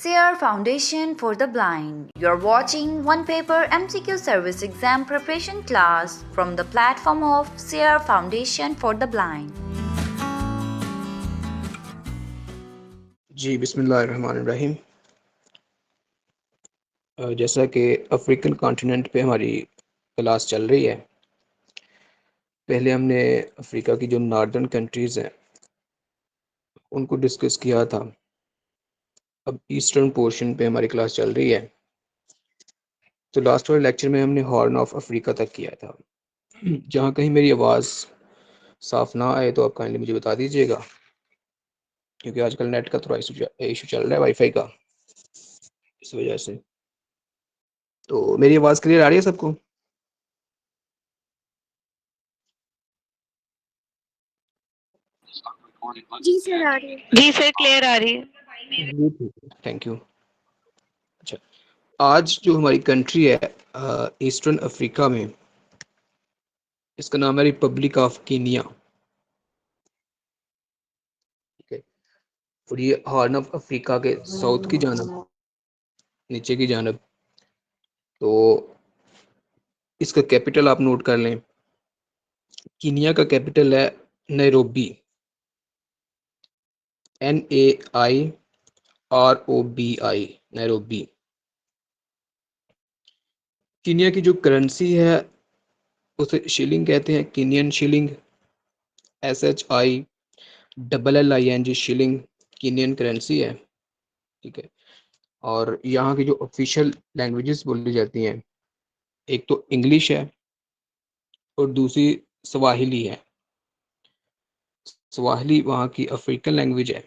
SEER Foundation for the Blind. You're watching One Paper MCQ Service Exam Preparation class from the platform of SEER Foundation for the Blind. जी बिस्मिल्लाहिर्रहमानिर्रहीम। जैसा कि African continent पे हमारी class चल रही है, पहले हमने अफ्रीका की जो नॉर्दर्न कंट्रीज़ हैं उनको डिस्कस किया था। अब ईस्टर्न पोर्शन पे हमारी क्लास चल रही है। तो लास्ट वाले लेक्चर में हमने हॉर्न ऑफ अफ्रीका तक किया था। जहाँ कहीं मेरी आवाज़ साफ ना आए तो आप काइंडली मुझे बता दीजिएगा, क्योंकि आजकल नेट का थोड़ा इशू चल रहा है, वाईफाई का, इस वजह से। तो मेरी आवाज़ क्लियर आ रही है सबको? जी सर आ रही है। जी सर, क्लियर आ रही है। जी ठीक है, थैंक यू। अच्छा, आज जो हमारी कंट्री है ईस्टर्न अफ्रीका में, इसका नाम है रिपब्लिक ऑफ कीनिया। ठीक है, और ये हॉर्न ऑफ अफ्रीका के साउथ की जानब, नीचे की जानब। तो इसका कैपिटल आप नोट कर लें। कीनिया का कैपिटल है नैरोबी, NAIROBI, नैरोबी। कीनिया की जो करेंसी है उसे शिलिंग कहते हैं, Kenyan shilling, SHILLING, shilling Kenyan currency है। ठीक है, और यहाँ की जो ऑफिशियल लैंग्वेजेस बोली जाती हैं, एक तो इंग्लिश है और दूसरी स्वाहिली है। स्वाहिली वहाँ की अफ्रीकन लैंग्वेज है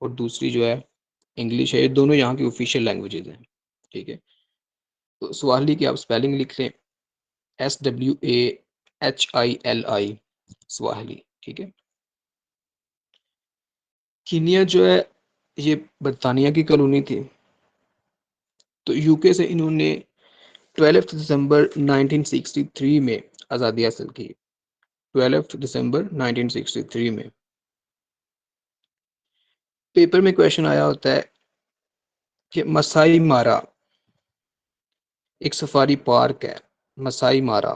और दूसरी जो है इंग्लिश है। ये दोनों यहाँ की ऑफिशियल लैंग्वेजेस हैं। ठीक है, तो स्वाहिली की आप स्पेलिंग लिख लें, SWAHILI, स्वाहिली। ठीक है, कीनिया जो है ये बरतानिया की कॉलोनी थी। तो यूके से इन्होंने 12 दिसंबर 1963 में आज़ादी हासिल की। 12 दिसंबर 1963 में। पेपर में क्वेश्चन आया होता है कि मसाई मारा एक सफारी पार्क है, मसाई मारा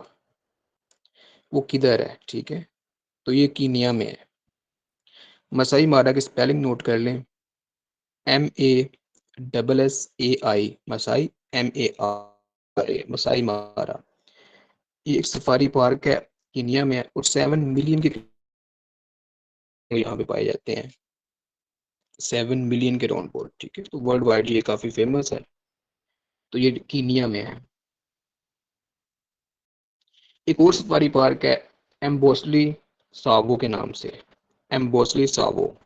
वो किधर है? ठीक है, तो ये कीनिया में है। मसाई मारा की स्पेलिंग नोट कर लें, MASSAI, मसाई, MARA, मसाई मारा। ये एक सफारी पार्क है, कीनिया में है, और 7 मिलियन के यहाँ पे पाए जाते हैं, 7 मिलियन के राउंड बोर्ड। ठीक है, तो वर्ल्ड वाइड ये काफ़ी फेमस है। तो ये कीनिया में है। एक और सफारी पार्क है एम्बोसली सावो के नाम से, एम्बोसली सावो,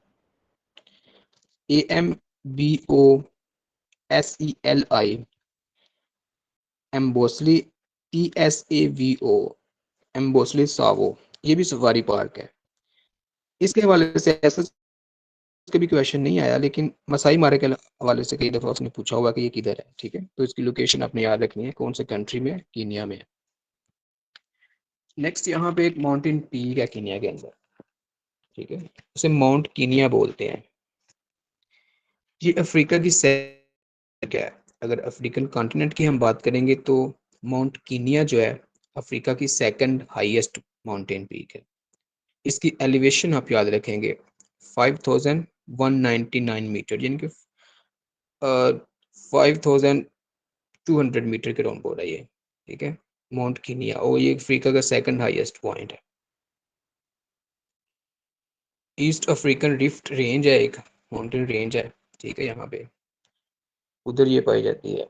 AMBOSELI, एम्बोसली, TSAVO, एम्बोसली सावो। ये भी सफारी पार्क है। इसके हवाले से ऐसा कभी क्वेश्चन नहीं आया, लेकिन मसाई मारे के हवाले से कई दफ़ा उसने पूछा हुआ कि ये किधर है। ठीक है, तो इसकी लोकेशन आपने याद रखनी है, कौन से कंट्री में, कीनिया में है। नेक्स्ट यहाँ पे एक माउंटेन पीक है कीनिया के अंदर। ठीक है, उसे माउंट कीनिया बोलते हैं। ये अफ्रीका की क्या है, अगर अफ्रीकन कॉन्टिनेंट की हम बात करेंगे तो माउंट कीनिया जो है अफ्रीका की सेकंड हाईएस्ट माउंटेन पीक है। इसकी एलिवेशन आप याद रखेंगे 5199 मीटर, यानी कि 5200 मीटर के राउंड बोल रहा है ये। ठीक है, माउंट कीनिया, और ये अफ्रीका का सेकंड हाईएस्ट पॉइंट है। ईस्ट अफ्रीकन रिफ्ट रेंज है, एक माउंटेन रेंज है। ठीक है, यहाँ पे उधर ये पाई जाती है।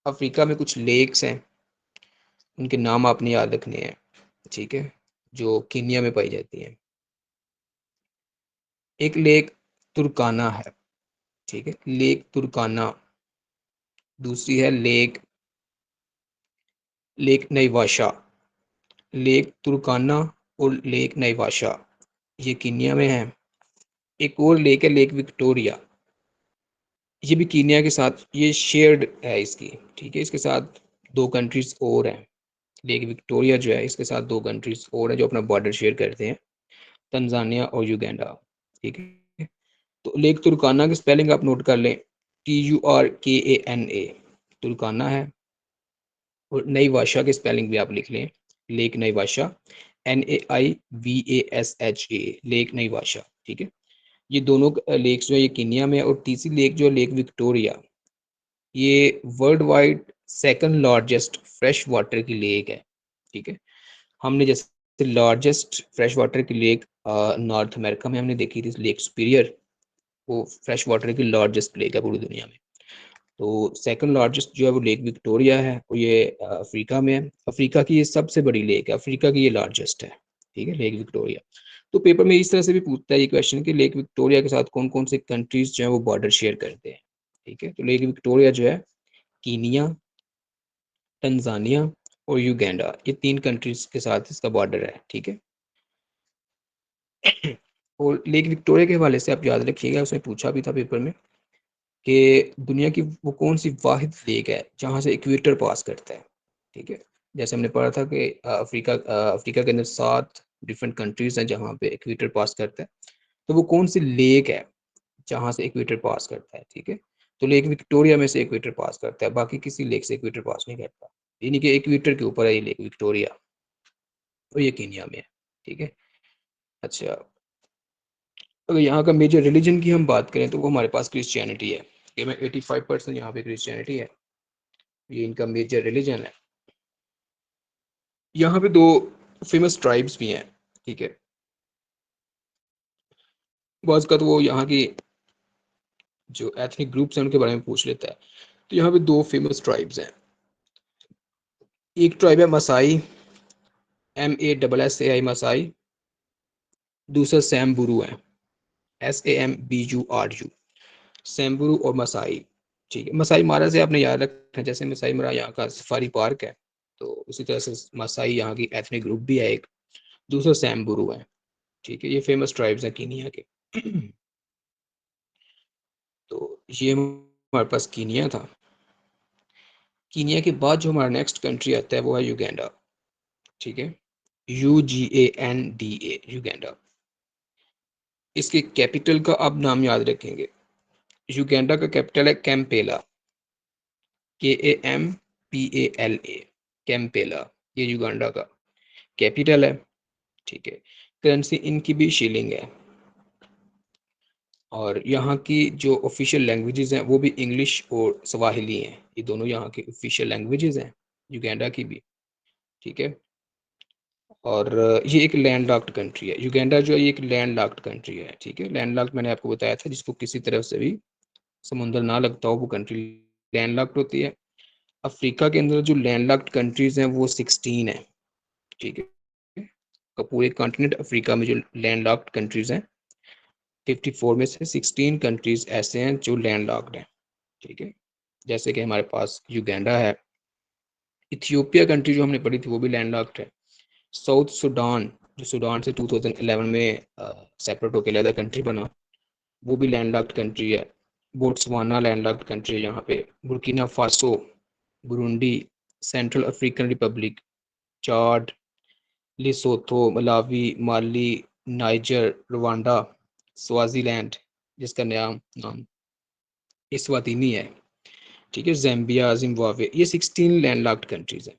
अफ्रीका में कुछ लेक्स हैं, उनके नाम आपने याद रखने हैं। ठीक है, जो कीनिया में पाई जाती हैं। एक लेक तुर्काना है। ठीक है, लेक तुर्काना। दूसरी है लेक लेक नईवाशा, लेक तुर्काना और लेक नईवाशा, ये कीनिया में है। एक और लेक है लेक विक्टोरिया, ये भी कीनिया के साथ ये शेयर्ड है इसकी। ठीक है, इसके साथ दो कंट्रीज और हैं। लेक विक्टोरिया जो है इसके साथ दो कंट्रीज और है जो अपना बॉर्डर शेयर करते हैं, तंजानिया और युगांडा। ठीक है, तो लेक तुर्काना की स्पेलिंग आप नोट कर लें, TURKANA, तुर्काना है। और नई वाशा की स्पेलिंग भी आप लिख लें, लेक नई वाशा, NAIVASHA, लेक नई वाशा। ठीक है, ये दोनों लेक्स जो है ये कीनिया में है। और तीसरी लेक जो है लेक विक्टोरिया, ये world wide second largest fresh water की लेक है। ठीक है, हमने जैसे लार्जेस्ट फ्रेश वाटर की लेक नॉर्थ अमेरिका में हमने देखी थी, लेक सुपीरियर, वो फ्रेश वाटर की लार्जेस्ट लेक है पूरी दुनिया में। तो सेकंड लार्जेस्ट जो है वो लेक विक्टोरिया है, और ये अफ्रीका में है। अफ्रीका की ये सबसे बड़ी लेक है, अफ्रीका की ये लार्जेस्ट है। ठीक है, लेक विक्टोरिया। तो पेपर में इस तरह से भी पूछता है ये क्वेश्चन कि लेक विक्टोरिया के साथ कौन कौन से कंट्रीज जो है वो बॉर्डर शेयर करते हैं। ठीक है, तो लेक विक्टोरिया जो है कीनिया, तंजानिया और युगांडा, ये 3 कंट्रीज के साथ इसका बॉर्डर है। ठीक है, और लेक विक्टोरिया के हवाले से आप याद रखिएगा, उसने पूछा भी था पेपर में कि दुनिया की वो कौन सी वाहिद लेक है जहाँ से इक्वेटर पास करता है। ठीक है, जैसे हमने पढ़ा था कि अफ्रीका के अंदर 7 डिफरेंट कंट्रीज हैं जहाँ पे इक्वेटर पास करता है। तो वो कौन सी लेक है जहाँ से इक्वेटर पास करता है। ठीक है, तो लेक विक्टोरिया में से इक्वेटर पास करता है, बाकी किसी लेक से इक्वेटर पास नहीं करता, यानी कि इक्वेटर के ऊपर है ये लेक विक्टोरिया, और ये कीनिया में है। ठीक है, अच्छा, अगर यहाँ का मेजर रिलीजन की हम बात करें तो वो हमारे पास क्रिश्चियनिटी है। कि मैं 85% यहाँ पे क्रिश्चियनिटी है, ये इनका मेजर रिलीजन है। यहाँ पे 2 फेमस ट्राइब्स भी हैं। ठीक है, बाज़ का तो वो यहाँ की जो एथनिक ग्रुप्स हैं उनके बारे में पूछ लेता है। तो यहाँ पे 2 फेमस ट्राइब्स हैं। एक ट्राइब है मसाई, MASSAI मसाई। दूसरा सैम्बुरु है, SAMBURU, सैम्बुरु और मसाई। ठीक है, मसाई मारा से आपने याद रखना, जैसे मसाई मारा यहाँ का सफारी पार्क है, तो उसी तरह से मसाई यहाँ की एथनिक ग्रुप भी है एक। दूसरा सैम्बुरु है। ठीक है, ये फेमस ट्राइब्स हैं कीनिया के। तो ये हमारे पास कीनिया था। कीनिया के बाद जो हमारा नेक्स्ट कंट्री आता है वो है युगांडा। ठीक है, UGANDA, युगांडा। इसके कैपिटल का आप नाम याद रखेंगे। युगांडा का कैपिटल है कैम्पेला, KAMPALA, कैम्पेला, ये युगांडा का कैपिटल है। ठीक है, करेंसी इनकी भी शिलिंग है। और यहाँ की जो ऑफिशियल लैंग्वेजेस हैं वो भी इंग्लिश और स्वाहिली हैं, ये दोनों यहाँ की ऑफिशियल लैंग्वेजेस हैं युगांडा की भी। ठीक है, और ये एक लैंड लॉक्ड कंट्री है। युगांडा जो है ये एक लैंड लॉक्ड कंट्री है। ठीक है, लैंड लॉक्ड मैंने आपको बताया था, जिसको किसी तरफ से भी समुंदर ना लगता हो वो कंट्री लैंड लॉक्ड होती है। अफ्रीका के अंदर जो लैंड लॉक्ड कंट्रीज हैं वो 16 है। ठीक है, तो पूरे कॉन्टिनेंट अफ्रीका में जो लैंड लॉक्ड कंट्रीज हैं 54 में से 16 कंट्रीज ऐसे हैं जो लैंड लॉक्ड हैं। ठीक है, जैसे कि हमारे पास युगांडा है, इथियोपिया कंट्री जो हमने पढ़ी थी वो भी लैंड लॉक्ड है। साउथ सूडान, जो सूडान से 2011 में सेपरेट होकर अलग कंट्री बना, वो भी लैंड लॉक्ड कंट्री है। बोट्सवाना लैंड लॉक्ड कंट्री है यहाँ पे। Burkina Faso, Burundi, Central African Republic, Chad, Lesotho, Malawi, Mali, Niger, Rwanda, Swaziland, जिसका नया नाम इस्वातिनी है। ठीक है, ज़ैम्बिया, जिम्बाब्वे, ये 16 लैंड लॉक्ड कंट्रीज हैं।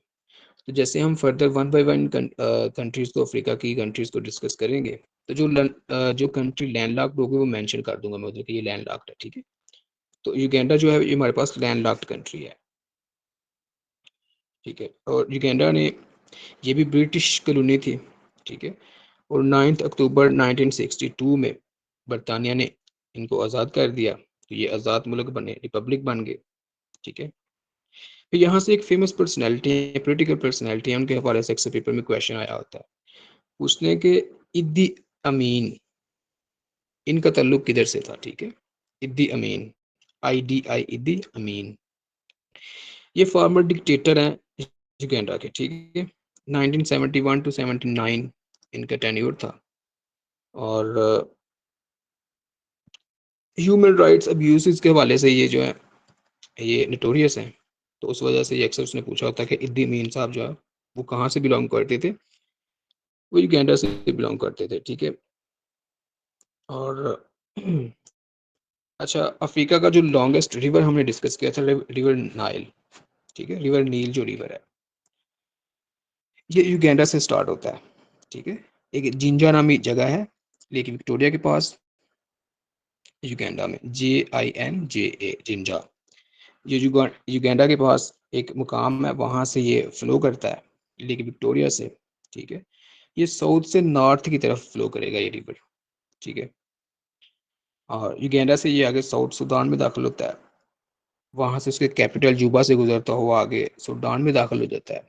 तो जैसे हम further one by one countries को, अफ्रीका की कंट्रीज को डिस्कस करेंगे, तो जो कंट्री लैंड लॉक्ड होगी वो मेंशन कर दूंगा मैं उधर कि ये लैंड लॉक्ड है। ठीक है, तो युगांडा जो है ये हमारे पास लैंड लॉक्ड कंट्री है। ठीक है, और युगांडा ने, ये भी ब्रिटिश कॉलोनी थी। ठीक है, और 9 अक्टूबर 1962 में बरतानिया ने इनको आज़ाद कर दिया, तो ये आज़ाद मुल्क बने, रिपब्लिक बन गए। ठीक है, फिर यहाँ से एक फेमस पर्सनैलिटी है, पोलिटिकल पर्सनैलिटी है, उनके हवाले से अक्सर पेपर में क्वेश्चन आया होता है। पूछने के इद्दी अमीन, इनका ताल्लुक किधर से था। ठीक है, इद्दी अमीन, IDI, इद्दी अमीन, ये फॉर्मर डिक्टेटर हैं युगांडा के। ठीक है, 1971 टू 79 इनका टेन्योर था, और ह्यूमन राइट्स अब्यूज़ के हवाले से ये जो है ये नोटोरियस हैं। तो उस वजह से ये अक्सर उसने पूछा होता है कि इद्दी अमीन साहब जो है वो कहाँ से बिलोंग करते थे, वो युगांडा से बिलोंग करते थे। ठीक है, और अच्छा, अफ्रीका का जो लॉन्गेस्ट रिवर हमने डिस्कस किया था रिवर नाइल, ठीक है, रिवर नील जो रिवर है ये युगांडा से स्टार्ट होता है, ठीक है। एक जिंजा नामी जगह है लेक विक्टोरिया के पास, युगांडा में, JINJA, जिंजा। ये युगांडा के पास एक मुकाम है, वहां से ये फ्लो करता है लेक विक्टोरिया से, ठीक है। ये साउथ से नॉर्थ की तरफ फ्लो करेगा ये रिवर, ठीक है। और युगांडा से ये आगे साउथ सूडान में दाखिल होता है, वहां से उसके कैपिटल जूबा से गुजरता हुआ आगे सूडान में दाखिल हो जाता है।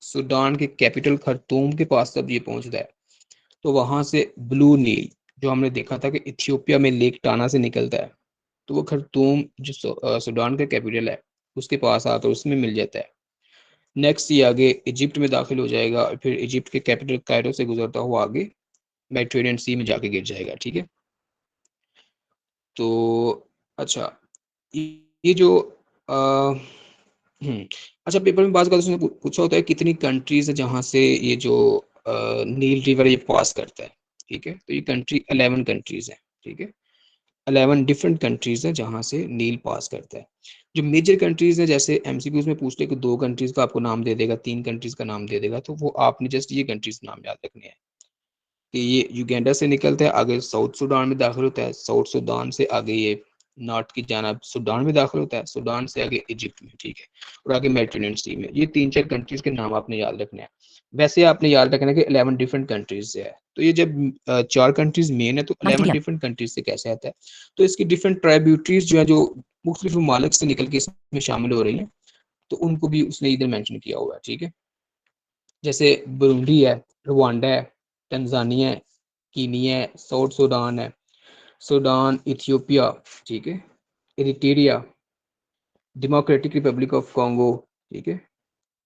सूडान के कैपिटल खर्तूम के पास जब ये पहुंचता है तो वहां से ब्लू नील, जो हमने देखा था कि इथियोपिया में लेक टाना से निकलता है, तो वो खर्तूम जो सूडान का कैपिटल है उसके पास आकर उसमें मिल जाता है। नेक्स्ट ये आगे इजिप्ट में दाखिल हो जाएगा, फिर इजिप्ट के कैपिटल कायरो से गुजरता हुआ आगे मेडिटेरेनियन सी में जाके गिर जाएगा, ठीक है। तो अच्छा, ये जो अच्छा, पेपर में बात करते उसने पूछा होता है कितनी कंट्रीज है जहां से ये जो नील रिवर ये पास करता है, ठीक है। तो ये कंट्री 11 कंट्रीज है, ठीक है। 11 डिफरेंट कंट्रीज है जहां से नील पास करता है। जो मेजर कंट्रीज है, जैसे MCQs में पूछते हैं कि 2 कंट्रीज का आपको नाम दे देगा, 3 कंट्रीज का नाम दे देगा, तो वो आपने जस्ट ये कंट्रीज नाम याद रखने हैं कि ये युगांडा से निकलता है, आगे साउथ सूडान में दाखिल होता है, साउथ सूडान से आगे ये नॉर्थ की जानिब सूडान में दाखिल होता है, सूडान से आगे इजिप्ट में, ठीक है, और आगे मेडिटेरेनियन सी में। ये 3-4 कंट्रीज के नाम आपने याद रखने हैं। वैसे आपने याद रखना है कि 11 डिफरेंट कंट्रीज से है, तो ये जब 4 कंट्रीज मेन है तो 11 डिफरेंट कंट्रीज से कैसे आता है, तो इसकी डिफरेंट ट्राइब्यूटरीज जो है, जो मुख्तलिफ ममालिक से निकल के इसमें शामिल हो रही हैं, तो उनको भी उसने इधर मेंशन किया हुआ है, ठीक है। जैसे बुरुंडी है, रवांडा है, तंजानिया है, कीनिया है, साउथ सूडान है, सूडान, इथियोपिया, ठीक है, Eritrea, democratic Republic of Congo, ठीक है,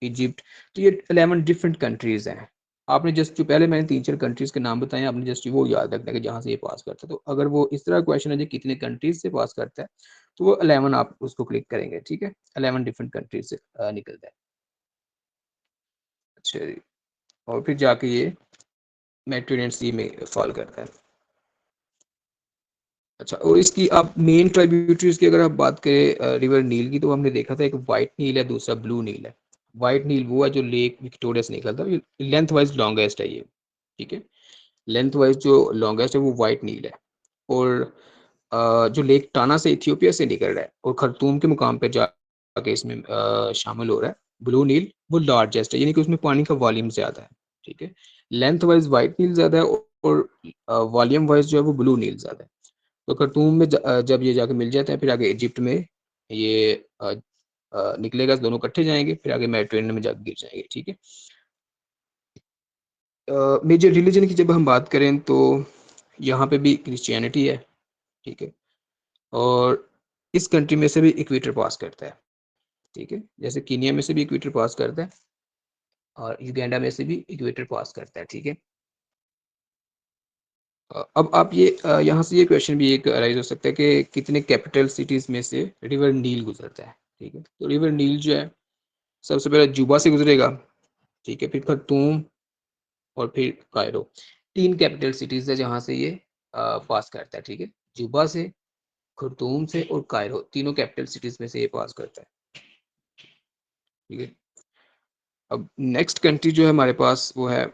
इजिप्ट। तो ये 11 डिफरेंट कंट्रीज हैं। आपने जस्ट जो पहले मैंने 3-4 कंट्रीज के नाम बताए, आपने जस्ट वो याद रखना है कि जहाँ से ये पास करता है। तो अगर वो इस तरह क्वेश्चन है जो कितने कंट्रीज से पास करता है, तो वो 11 आप उसको क्लिक करेंगे, ठीक है। 11 डिफरेंट कंट्रीज से निकलता है। अच्छा जी, और फिर जाके ये मेडिटेरेनियन सी में फॉल करता है। अच्छा, और इसकी आप मेन ट्राइब्यूटरीज की अगर आप बात करें रिवर नील की, तो हमने देखा था एक वाइट नील है, दूसरा ब्लू नील है। वाइट नील वो है जो लेक विक्टोरिया से निकलता है, लेंथ वाइज लॉन्गेस्ट है ये, ठीक है। लेंथ वाइज जो लॉन्गेस्ट है वो वाइट नील है। और जो लेक टाना से इथियोपिया से निकल रहा है और खरतूम के मुकाम पे जाके इसमें शामिल हो रहा है, ब्लू नील, वो लार्जेस्ट है, यानी कि उसमें पानी का वॉल्यूम ज्यादा है, ठीक है। लेंथ वाइज वाइट नील ज्यादा है और वॉल्यूम वाइज जो है वो ब्लू नील ज्यादा है। तो खरतूम में जब ये जाके मिल जाते हैं, फिर आगे इजिप्ट में ये निकलेगा, दोनों इकट्ठे जाएंगे, फिर आगे मेडिटेरेनियन में जाके गिर जाएंगे, ठीक है। मेजर रिलीजन की जब हम बात करें तो यहाँ पे भी क्रिश्चियनिटी है, ठीक है। और इस कंट्री में से भी इक्वेटर पास करता है, ठीक है। जैसे कीनिया में से भी इक्वेटर पास करता है और युगांडा में से भी इक्वेटर पास करता है, ठीक है। अब आप ये यहाँ से ये क्वेश्चन भी एक राइज हो सकता है कि कितने कैपिटल सिटीज में से रिवर नील गुजरता है, ठीक है। तो रिवर नील जो है सबसे पहले जुबा से गुजरेगा, ठीक है, फिर खर्तूम और फिर कायरो। 3 कैपिटल सिटीज है जहाँ से ये पास करता है, ठीक है। जुबा से, खर्तूम से और कायरो, तीनों कैपिटल सिटीज में से ये पास करता है, ठीक है। अब नेक्स्ट कंट्री जो है हमारे पास वो है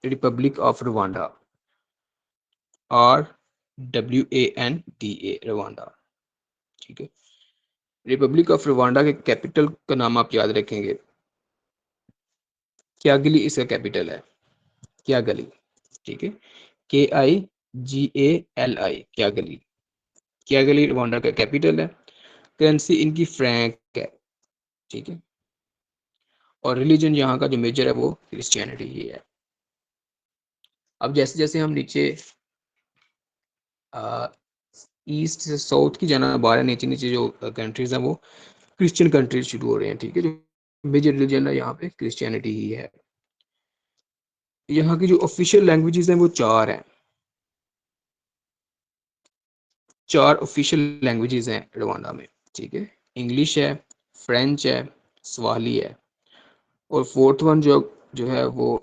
Republic of Rwanda, RWANDA, Rwanda, ठीक है। रिपब्लिक ऑफ रवांडा के कैपिटल का नाम आप याद रखेंगे, क्यागली इसका कैपिटल है, क्यागली, ठीक है, KIGALI, क्यागली। क्यागली रवांडा का कैपिटल है। करेंसी इनकी फ्रैंक है, ठीक है। और रिलीजन यहाँ का जो मेजर है वो क्रिश्चियनिटी ही है। अब जैसे जैसे हम नीचे ईस्ट से साउथ की जाना बाहर है, नीचे नीचे जो कंट्रीज हैं वो क्रिश्चियन कंट्रीज शुरू हो रहे हैं, ठीक है। जो मेजर रिलीजन है यहाँ पे क्रिश्चियनिटी ही है। यहाँ की जो ऑफिशियल लैंग्वेजेस हैं वो 4 हैं, 4 ऑफिशियल लैंग्वेजेस हैं रवांडा में, ठीक है। इंग्लिश है, फ्रेंच है, स्वाहिली है, और फोर्थ वन जो है वो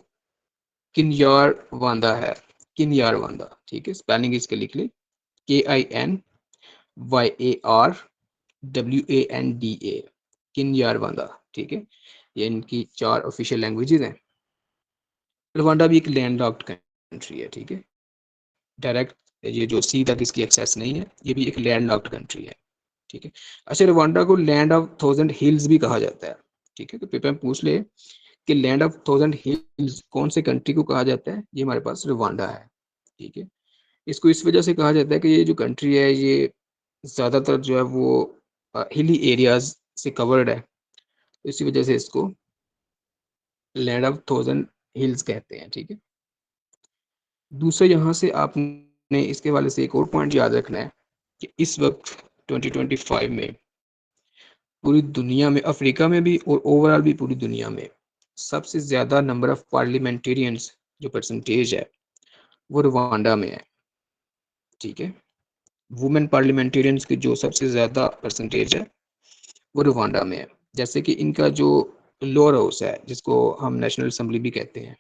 किन्यार वांदा है, किन्यार वांदा, ठीक है। स्पेलिंग इसके लिख ले, KIN YARWANDA, किन्यारवांदा, ठीक है। ये इनकी 4 ऑफिशियल लैंग्वेजेस हैं। रवांडा भी एक लैंडलॉक्ड कंट्री है, ठीक है। डायरेक्ट ये जो सी तक इसकी एक्सेस नहीं है, ये भी एक लैंडलॉक्ड कंट्री है, ठीक है। अच्छा, रवांडा को लैंड ऑफ 1000 हिल्स भी कहा जाता है, ठीक है। तो पेपर में पूछ ले कि लैंड ऑफ 1000 हिल्स कौन से कंट्री को कहा जाता है, ये हमारे पास रवांडा है, ठीक है। इसको इस वजह से कहा जाता है कि ये जो कंट्री है ये ज़्यादातर जो है वो हिली एरियाज से कवर्ड है, इसी वजह से इसको लैंड ऑफ 1000 हिल्स कहते हैं, ठीक है। दूसरा, यहाँ से आपने इसके हवाले से एक और पॉइंट याद रखना है कि इस वक्त 2025 में पूरी दुनिया में, अफ्रीका में भी और ओवरऑल भी पूरी दुनिया में सबसे ज़्यादा नंबर ऑफ पार्लियामेंटेरियंस जो परसेंटेज है वो रवांडा में है, ठीक है। वुमेन पार्लियामेंटेरियंस की जो सबसे ज़्यादा परसेंटेज है वो रवांडा में है। जैसे कि इनका जो लोअर हाउस है, जिसको हम नेशनल असेंबली भी कहते हैं,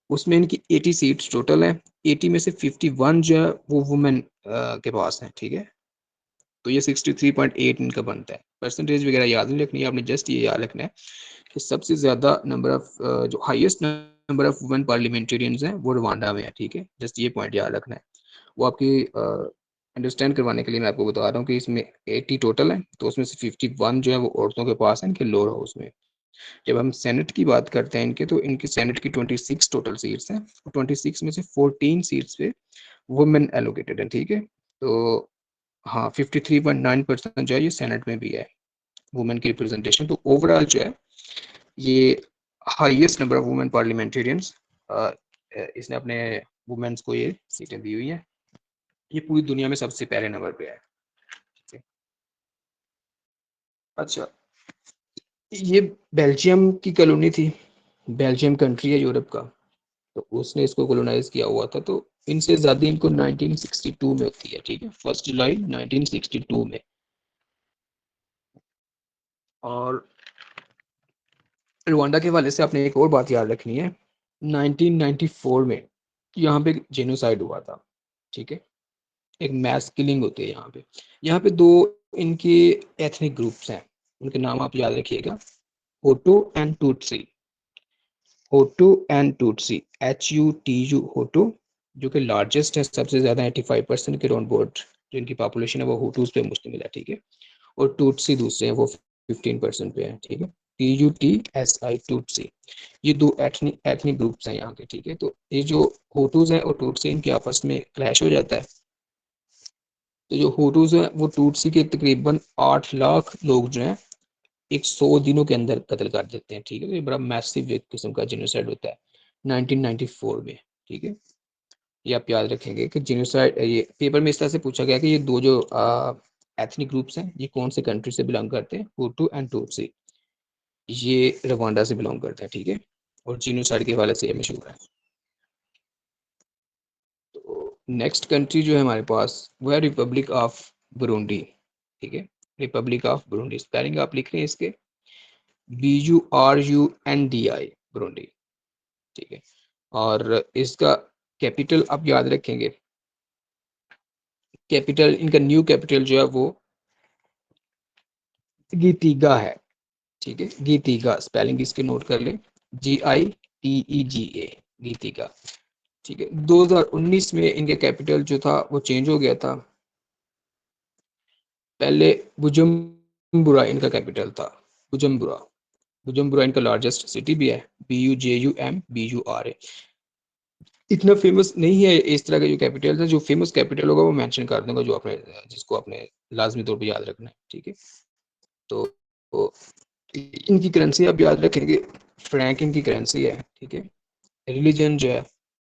उसमें इनकी 80 सीट्स टोटल है। 80 में से 51 जो है वो वुमेन के पास है, ठीक है। तो ये 63.8 इनका बनता है। परसेंटेज वगैरह याद नहीं रखनी है आपने, जस्ट ये याद रखना है कि सबसे ज़्यादा नंबर ऑफ जो highest number of women parliamentarians हैं वो रवांडा में है, ठीक है। जस्ट ये पॉइंट याद रखना है। वो आपकी अंडरस्टैंड करवाने के लिए मैं आपको बता रहा हूँ कि इसमें 80 टोटल है, तो उसमें से 51 जो है वो औरतों के पास है, इनके लोअर हाउस में। जब हम सेनेट की बात करते हैं इनके, तो इनकी सेनेट की 26 टोटल सीट्स हैं, 26 में से 14 सीट्स पे वुमेन एलोकेटेड है, ठीक है। तो हाँ, 53.9% जो है ये सेनेट में भी है वुमेन की रिप्रेजेंटेशन। तो ओवरऑल जो है ये highest number of women parliamentarians इसने अपने वुमेन्स को ये सीटें दी हुई हैं। ये पूरी दुनिया में सबसे पहले नंबर पे है, ठीक है। अच्छा, ये बेल्जियम की कॉलोनी थी, बेल्जियम कंट्री है यूरोप का, तो उसने इसको कॉलोनाइज किया हुआ था। तो इनसे आज़ादी इनको 1962 में होती है, ठीक है, 1 जुलाई 1962 में। और रुवांडा के हवाले से आपने एक और बात याद रखनी है, 1994 में यहाँ पे जेनोसाइड हुआ था, ठीक है। एक मैस किलिंग होती है यहाँ पे। यहाँ पे दो इनके एथनिक ग्रुप्स हैं, उनके नाम आप याद रखिएगा, होटू एंड टूटसी। होटू एंड टूटसी, HUTU, होटू, जो कि लार्जेस्ट है, सबसे ज़्यादा 85% के राउंड बोर्ड जो इनकी पॉपुलेशन है वो हुटूस पे मुश्तमिल है, ठीक है। और टूटसी दूसरे हैं, वो 15% पे है, ठीक है। TUTSI, टूटसी। ये दो एथनिक ग्रुप्स हैं यहाँ के, ठीक है। तो ये जो हुटूस हैं और टूटसी, इनके आपस में क्लैश हो जाता है। तो जो हुटूस हैं वो टूटसी के तकरीबन 8 लाख लोग जो हैं 100 दिनों के अंदर कत्ल कर देते हैं, ठीक है। तो ये बड़ा मैसिव एक किस्म का जेनोसाइड होता है 1994 में, ठीक है। ये आप याद रखेंगे कि जेनोसाइड, ये पेपर में इस तरह से पूछा गया कि ये दो जो एथनिक ग्रुप्स हैं ये कौन से कंट्री से बिलोंग करते हैं, हुटू एंड टूटसी। ये रवांडा से बिलोंग करते हैं, ठीक है। और जेनोसाइड के हवाले से ये मशहूर है। तो नेक्स्ट कंट्री जो है हमारे पास वो है रिपब्लिक ऑफ बुरुंडी, ठीक है। रिपब्लिक ऑफ बुरुंडी, स्पेलिंग आप लिख रहे हैं इसके BURUNDI, बुरुंडी, ठीक है। और इसका कैपिटल आप याद रखेंगे, कैपिटल इनका न्यू कैपिटल जो है वो गीतिगा है, ठीक है। गीतिगा, स्पेलिंग इसके नोट कर लें, GITEGA, गीतिगा, ठीक है। 2019 में इनके कैपिटल जो था वो चेंज हो गया था। पहले बुजुम्बुरा इनका कैपिटल था, बुजुम्बुरा। बुजुम्बुरा इनका लार्जेस्ट सिटी भी है, BUJUMBURA। इतना फेमस नहीं है इस तरह के जो कैपिटल है, जो फेमस कैपिटल होगा वो मेंशन कर दूंगा, जो आपने, जिसको आपने लाजमी तौर पे याद रखना है, ठीक है। तो इनकी करेंसी आप याद रखेंगे, फ्रैंक इनकी करेंसी है, ठीक है। रिलीजन जो है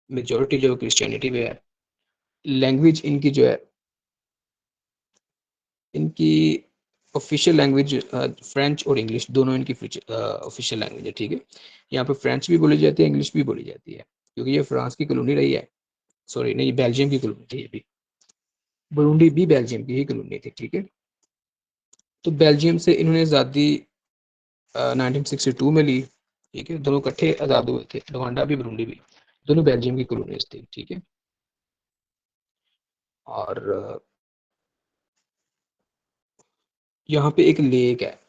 मेजोरिटी जो क्रिश्चियनिटी में है। लैंग्वेज इनकी जो है, इनकी ऑफिशियल लैंग्वेज फ्रेंच और इंग्लिश दोनों इनकी ऑफिशियल लैंग्वेज है, ठीक है। यहाँ पे फ्रेंच भी बोली जाती है, इंग्लिश भी बोली जाती है, क्योंकि ये फ्रांस की कॉलोनी रही है। सॉरी नहीं, ये बेल्जियम की कॉलोनी थी, ये भी बुरुंडी भी बेल्जियम की ही कॉलोनी थी, ठीक है। तो बेल्जियम से इन्होंने आज़ादी 1962 में ली, ठीक है। दोनों इकट्ठे आज़ाद हुए थे, रवांडा भी बुरुंडी भी, दोनों बेल्जियम की कॉलोनीज थी, ठीक है। और यहाँ पे एक लेक है,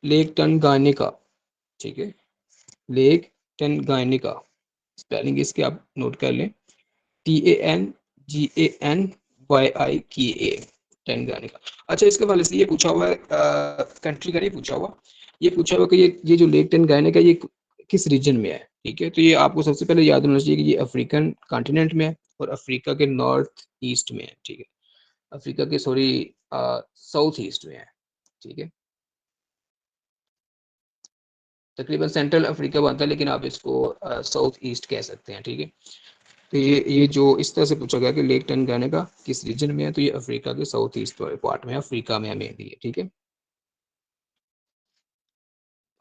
लेक टनगानिका, ठीक है, लेक टनगानिका, स्पेलिंग इसके आप नोट कर लें, TANGANYIKA, टनगानिका। अच्छा, इसके वाले से ये पूछा हुआ है, कंट्री का नहीं पूछा हुआ, ये पूछा हुआ कि ये जो लेक टनगानिका ये किस रीजन में है, ठीक है। तो ये आपको सबसे पहले याद होना चाहिए कि ये अफ्रीकन कॉन्टिनेंट में है और अफ्रीका के नॉर्थ ईस्ट में है, ठीक है, अफ्रीका के सॉरी साउथ ईस्ट में है, ठीक है, तकरीबन सेंट्रल अफ्रीका बनता है लेकिन आप इसको साउथ ईस्ट कह सकते हैं, ठीक है। तो ये जो इस तरह से पूछा गया कि लेक टनगानिका किस रीजन में है, तो ये अफ्रीका के साउथ ईस्ट वाले पार्ट में, अफ्रीका में मेनली है, ठीक है।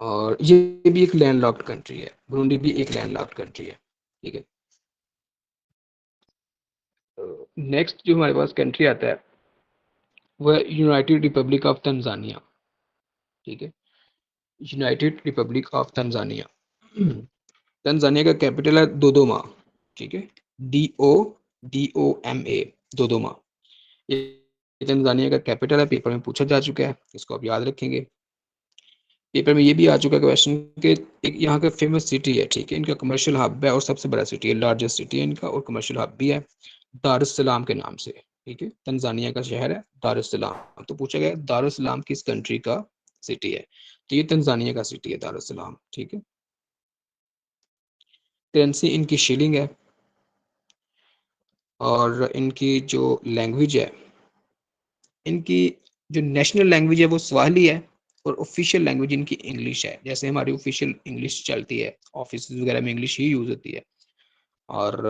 और ये भी एक लैंडलॉक्ड कंट्री है, बुरुंडी भी एक लैंडलॉक्ड कंट्री है, ठीक है। नेक्स्ट जो हमारे पास कंट्री आता है वह यूनाइटेड रिपब्लिक ऑफ तंजानिया, ठीक है, United Republic of Tanzania. Tanzania का कैपिटल है दोदोमा, ठीक है, DODOMA, दोदोमा। ये तंजानिया का कैपिटल है, पेपर में पूछा जा चुका है, इसको आप याद रखेंगे। पेपर में ये भी आ चुका है क्वेश्चन कि एक यहाँ का फेमस सिटी है, ठीक है, इनका कमर्शियल हब है और सबसे बड़ा सिटी है, लार्जेस्ट सिटी है इनका और कमर्शियल हब भी है, दारुस्सलाम के नाम से, ठीक है, तंजानिया का शहर है दारुस्सलाम। तो पूछा गया दारुस्सलाम किस कंट्री का सिटी है, तो ये तंजानिया का सिटी है दारुस्सलाम, ठीक है। करेंसी इनकी शिलिंग है और इनकी जो लैंग्वेज है, इनकी जो नेशनल लैंग्वेज है वो स्वाहिली है और ऑफिशियल लैंग्वेज इनकी इंग्लिश है, जैसे हमारी ऑफिशियल इंग्लिश चलती है, ऑफिस वगैरह में इंग्लिश ही यूज होती है। और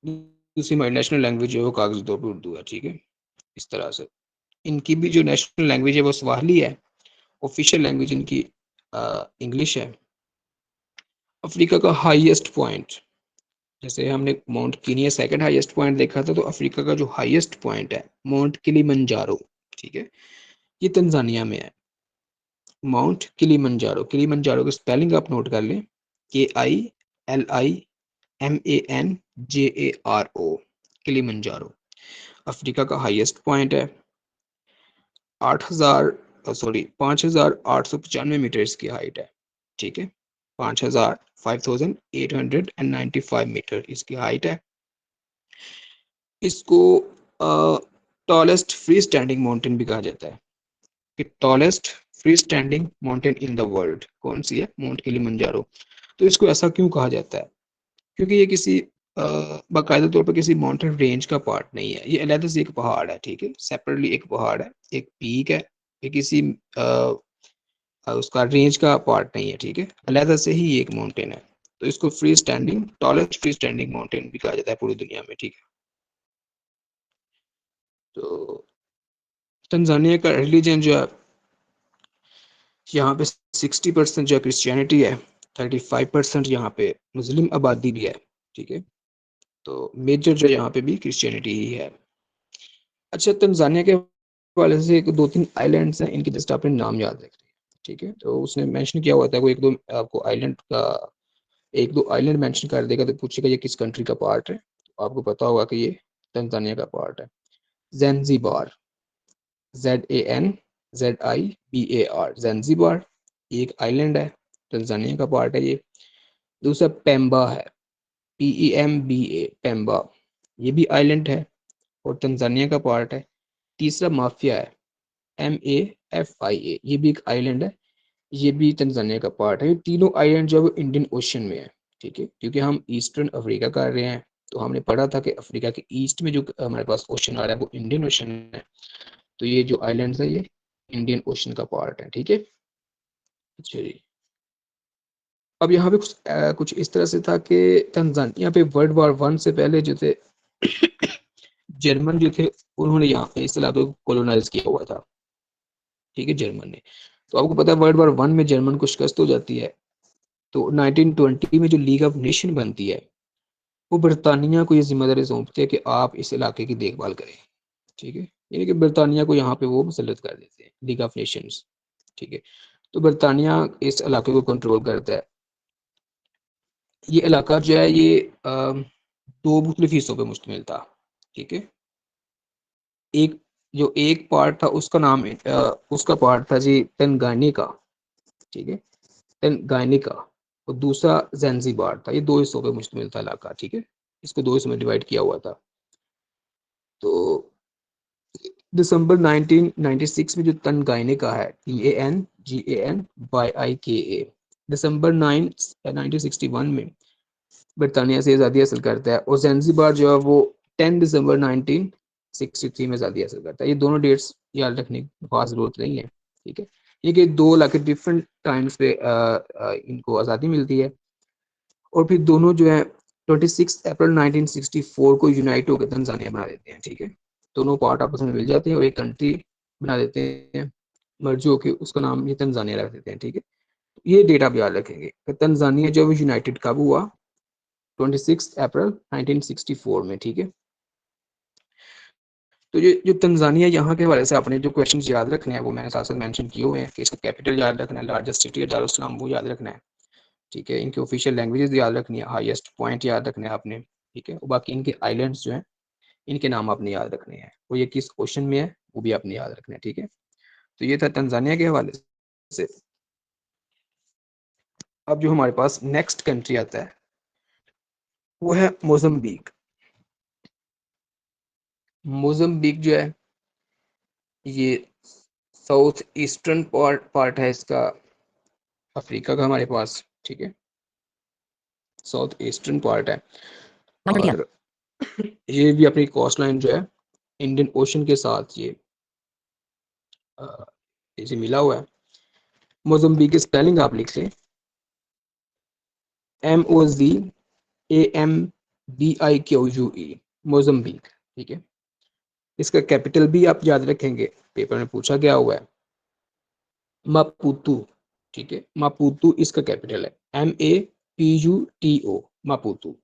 दूसरी हमारी नेशनल लैंग्वेज है वो कागजी तौर पर उर्दू है, ठीक है, इस तरह से। इनकी भी जो नेशनल लैंग्वेज है वो स्वाहिली है, ऑफिशियल लैंग्वेज इनकी इंग्लिश है। अफ्रीका का हाईएस्ट पॉइंट, जैसे हमने mount Kenya second highest point देखा था, तो अफ्रीका का जो हाईएस्ट पॉइंट है माउंट किलिमंजारो, ठीक है, ये तंजानिया में है, माउंट किलिमंजारो। किलिमंजारो की स्पेलिंग आप नोट कर लें, KILIMANJARO, किलिमंजारो। अफ्रीका का हाईएस्ट पॉइंट है, 5,895 मीटर इसकी हाइट है, ठीक है, 5895 मीटर इसकी हाइट है। इसको टॉलेस्ट फ्री स्टैंडिंग माउंटेन भी कहा जाता है, कि tallest free standing mountain in the world कौन सी है, माउंट किलिमंजारो। तो इसको ऐसा क्यों कहा जाता है, क्योंकि ये किसी बाकायदा तौर पर किसी माउंटेन रेंज का पार्ट नहीं है, ये अलग से एक पहाड़ है, ठीक है, सेपरेटली एक पहाड़ है, एक पीक है, ये किसी उसका रेंज का पार्ट नहीं है, ठीक है, अलग से ही एक माउंटेन है। तो इसको free standing tallest free standing mountain भी कहा जाता है पूरी दुनिया में, ठीक है। तो तंजानिया का रिलीजन जो है, यहाँ पे 60% जो क्रिश्चियनिटी है, 35% यहाँ पे मुस्लिम आबादी भी है, ठीक है। तो मेजर जो यहाँ पे भी क्रिश्चियनिटी ही है। अच्छा, तंजानिया के वाले से एक दो तीन आइलैंड्स हैं, इनके जस्ट आपने नाम याद रखने हैं, ठीक है। तो उसने मेंशन किया हुआ था, वो एक दो आपको आइलैंड का एक दो आइलैंड मेंशन कर देगा तो पूछेगा ये किस कंट्री का पार्ट है, तो आपको पता होगा कि ये तंजानिया का पार्ट है। ज़ैंज़िबार, ZANZIBAR, ज़ैंज़िबार एक आइलैंड है, तंजानिया का पार्ट है ये। दूसरा पेम्बा है, PEMBA, पेम्बा, ये भी आइलैंड है और तंजानिया का पार्ट है। तीसरा माफिया है, MAFIA, ये भी एक आइलैंड है, ये भी तंजानिया का पार्ट है। ये तीनों आइलैंड जो है वो इंडियन ओशन में है, ठीक है, क्योंकि हम ईस्टर्न अफ्रीका कर रहे हैं, तो हमने पढ़ा था कि अफ्रीका के ईस्ट में जो हमारे पास ओशन आ रहा है वो इंडियन ओशन है, तो ये जो आइलैंड्स है ये इंडियन ओशन का पार्ट है, ठीक है। अच्छा जी, अब यहाँ पे कुछ इस तरह से था कि तंजानिया पे वर्ल्ड वॉर 1 से पहले जो थे जर्मन जो थे उन्होंने यहाँ पे इस इलाके को कॉलोनाइज किया हुआ था, ठीक है, जर्मन ने। तो आपको पता है वर्ल्ड वॉर 1 में जर्मन को शिकस्त हो जाती है, तो 1920 में जो लीग ऑफ नेशन बनती है वो बरतानिया को ये जिम्मेदारी सौंपती है कि आप इस इलाके की देखभाल करें, ठीक है, यानी कि बरतानिया को यहाँ पे वो मुसल्लत कर देते हैं, लीग ऑफ नेशंस, ठीक है। तो बरतानिया इस इलाके को कंट्रोल करता है। ये इलाका जो है ये दो मुख्तलिफ हिस्सों पे मुश्तमिल था, ठीक है। एक जो एक पार्ट था उसका नाम उसका पार्ट था जी तंगानिका, ठीक है, तंगानिका, और दूसरा ज़ंजीबार था। ये दो हिस्सों पे मुश्तमिल था इलाका, ठीक है, इसको दो हिस्सों में डिवाइड किया हुआ था। तो दिसंबर 1996 में जो तंगानिका है, TANGANYIKA, दिसंबर 9 1961 में बरतानिया से आज़ादी हासिल करता है, और ज़ंजीबार जो है वो 10 दिसंबर 1963 में आज़ादी हासिल करता है। ये दोनों डेट्स याद रखने की खास जरूरत नहीं है, ठीक है। ये कि दो इलाके डिफरेंट टाइम्स पे इनको आज़ादी मिलती है, और फिर दोनों जो है 26 अप्रैल 1964 को यूनाइट होकर तंजानिया बना देते हैं, ठीक है। दोनों पार्ट आपस में मिल जाते हैं और एक कंट्री बना देते हैं, मर्ज होकर उसका नाम ये तंजानिया रख देते हैं, ठीक है। ये डेट आप याद रखेंगे। तंजानिया जो है यूनाइटेड कब हुआ? 26 अप्रैल 1964 में, ठीक है। तो ये जो तंजानिया, यहाँ के हवाले से आपने जो क्वेश्चन याद रखने हैं वो मैंने साथ साथ मेंशन किए हुए हैं कि इसका कैपिटल याद रखना है, लार्जेस्ट सिटी है दारुस्सलाम, वो याद रखना है, ठीक है। इनके ऑफिशियल लैंग्वेजेस याद रखनी है, हाईएस्ट पॉइंट याद रखना है आपने, ठीक है। और बाकी इनके आइलैंड्स जो हैं इनके नाम आपने याद रखने हैं, और ये किस ओशन में है वो भी आपने याद रखना है, ठीक है। तो ये था तंजानिया के हवाले से। अब जो हमारे पास नेक्स्ट कंट्री आता है वो है मोज़म्बिक। मोज़म्बिक जो है ये साउथ ईस्टर्न पार्ट है इसका, अफ्रीका का हमारे पास, ठीक है, साउथ ईस्टर्न पार्ट है। और ये भी अपनी कोस्ट लाइन जो है इंडियन ओशन के साथ ये इसे मिला हुआ है। मोज़म्बिक की स्पेलिंग आप लिख लें, MOZAMBIQUE, मोज़म्बिक, ठीक है। इसका कैपिटल भी आप याद रखेंगे, पेपर में पूछा गया हुआ है, मापुतू, ठीक है। मापुतू इसका कैपिटल है, MAPUTO, मापुतू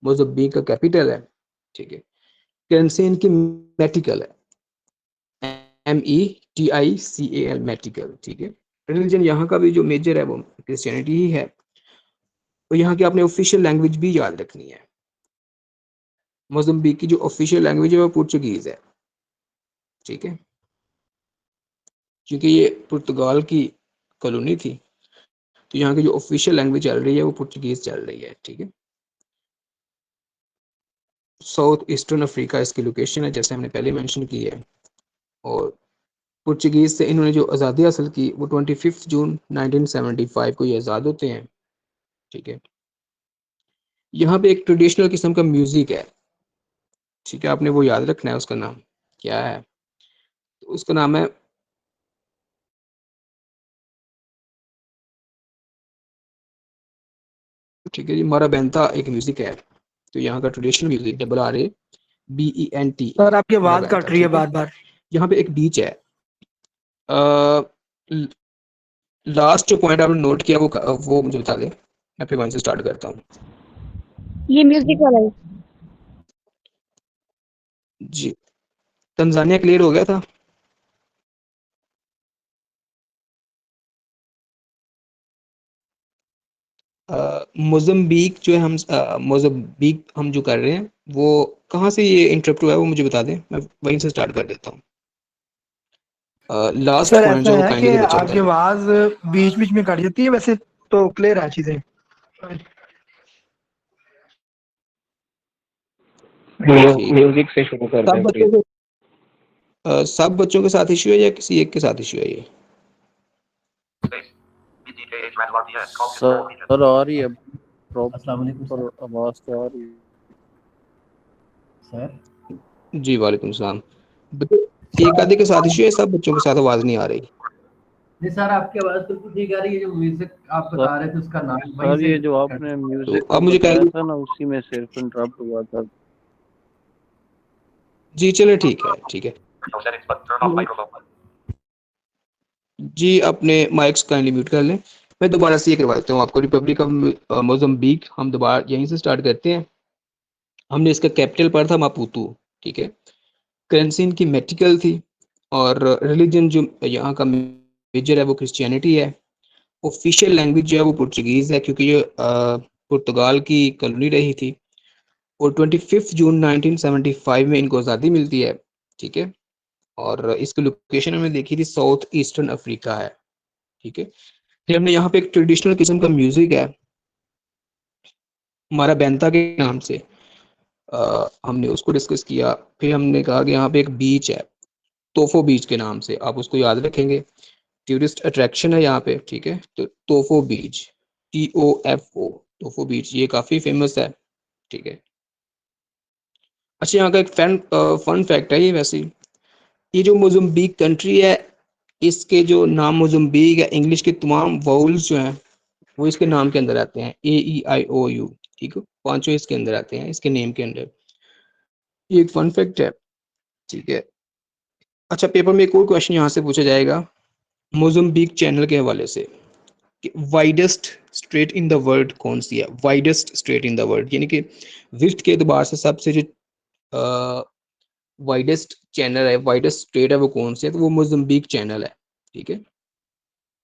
मोज़म्बिक का कैपिटल है, ठीक है। करेंसी इनकी मेटिकल है, METICAL, मेटिकल, ठीक है। रिलीजन यहाँ का भी जो मेजर है वो क्रिश्चियनिटी ही है। तो यहाँ की आपने ऑफिशियल लैंग्वेज भी याद रखनी है। मोज़म्बिक की जो ऑफिशियल लैंग्वेज है वो पुर्तगीज है, ठीक है, क्योंकि ये पुर्तगाल की कॉलोनी थी, तो यहाँ की जो ऑफिशियल लैंग्वेज चल रही है वो पुर्तगीज चल रही है, ठीक है। साउथ ईस्टर्न अफ्रीका इसकी लोकेशन है, जैसे हमने पहले मेंशन की है। और पुर्तगीज से इन्होंने जो आज़ादी हासिल की वो 25 जून 1975 को ये आज़ाद होते हैं, ठीक है। यहाँ पे एक ट्रेडिशनल किस्म का म्यूजिक है, ठीक है, आपने वो याद रखना है, उसका नाम क्या है? तो उसका नाम है ठीक है जी, माराबेंता एक म्यूजिक है। तो यहाँ का ट्रेडिशनल म्यूजिक RABENT, सर आपकी आवाज माराबेंता, कट रही है ठीक है। बार बार। यहाँ पे एक बीच है, लास्ट जो पॉइंट आपने नोट किया वो मुझे बता दें, मैं फिर वहीं से स्टार्ट करता हूँ। ये म्यूजिक वाला है। जी, तंजानिया क्लियर हो गया था। मोज़म्बिक जो है मोज़म्बिक हम जो कर रहे हैं वो कहाँ से ये इंटरप्ट हुआ है वो मुझे बता दें, मैं वहीं से स्टार्ट कर देता हूँ। लास्ट सर पॉइंट ऐसा जो वो है काइंडली कि लेके चल आपकी जाए। आवाज बीच बीच में कट जाती है, वैसे तो क्लियर है चीजें। ठीक, म्यूजिक से शुरू कर सब दें बच्चों प्लीज। सब बच्चों के साथ इशू है या किसी एक के साथ इशू है ये? सर आ रही है प्रॉपर आवाज तो आ रही है सर। जी वालेकुम सलाम। एक आधे के साथ इशू है, सब बच्चों के साथ आवाज नहीं आ रही। नहीं सर, आपकी आवाज बिल्कुल ठीक आ रही है। जो म्यूजिक आप सर। बता रहे थे उसका नाम वहीं सर से ये जो कर। आपने तो म्यूजिक का अब मुझे बताया कह, था ना उसी में सिर्फ इंटरप्ट हुआ था। जी चले ठीक है, ठीक है जी, अपने माइक्स काइंडली म्यूट कर लें। मैं दोबारा से ये करवा देता हूँ आपको, रिपब्लिक ऑफ मोज़म्बिक हम दोबारा यहीं से स्टार्ट करते हैं। हमने इसका कैपिटल पढ़ा था मापुतू, ठीक है। करेंसी इनकी मेटिकल थी, और रिलीजन जो यहाँ का मेजर है वो क्रिश्चियनिटी है। ऑफिशियल लैंग्वेज जो है वो पुर्तगीज है, क्योंकि ये पुर्तगाल की कॉलोनी रही थी। और 25 जून 1975 में इनको आज़ादी मिलती है, ठीक है, और इसकी लोकेशन हमने देखी थी साउथ ईस्टर्न अफ्रीका है, ठीक है। फिर हमने यहाँ पे एक ट्रेडिशनल किस्म का म्यूजिक है हमारा बैंता के नाम से, हमने उसको डिस्कस किया। फिर हमने कहा कि यहाँ पे एक बीच है तोफो बीच के नाम से, आप उसको याद रखेंगे, टूरिस्ट अट्रैक्शन है यहाँ पे, ठीक है। तो तोफो बीच, TOFO, तोफो बीच, ये काफ़ी फेमस है, ठीक है। अच्छा, यहाँ का एक फन फैक्ट है ये, वैसे ये जो मोज़म्बिक कंट्री है, इसके जो नाम मोज़म्बिक है, इंग्लिश के तमाम वाउल्स जो हैं वो इसके नाम के अंदर आते हैं, AEIOU, ठीक है, पांचों इसके अंदर आते हैं, इसके नेम के अंदर। ये एक फन फैक्ट है, ठीक है। अच्छा, पेपर में एक और क्वेश्चन यहाँ से पूछा जाएगा मोज़म्बिक चैनल के हवाले से कि widest straight in the world कौन सी है, widest straight in the world, यानी कि विड्थ के एतबार से सबसे जो वाइडेस्ट चैनल है, वाइडेस्ट स्ट्रेट है, वो कौन सी है, तो वो मोज़म्बिक चैनल है, ठीक है।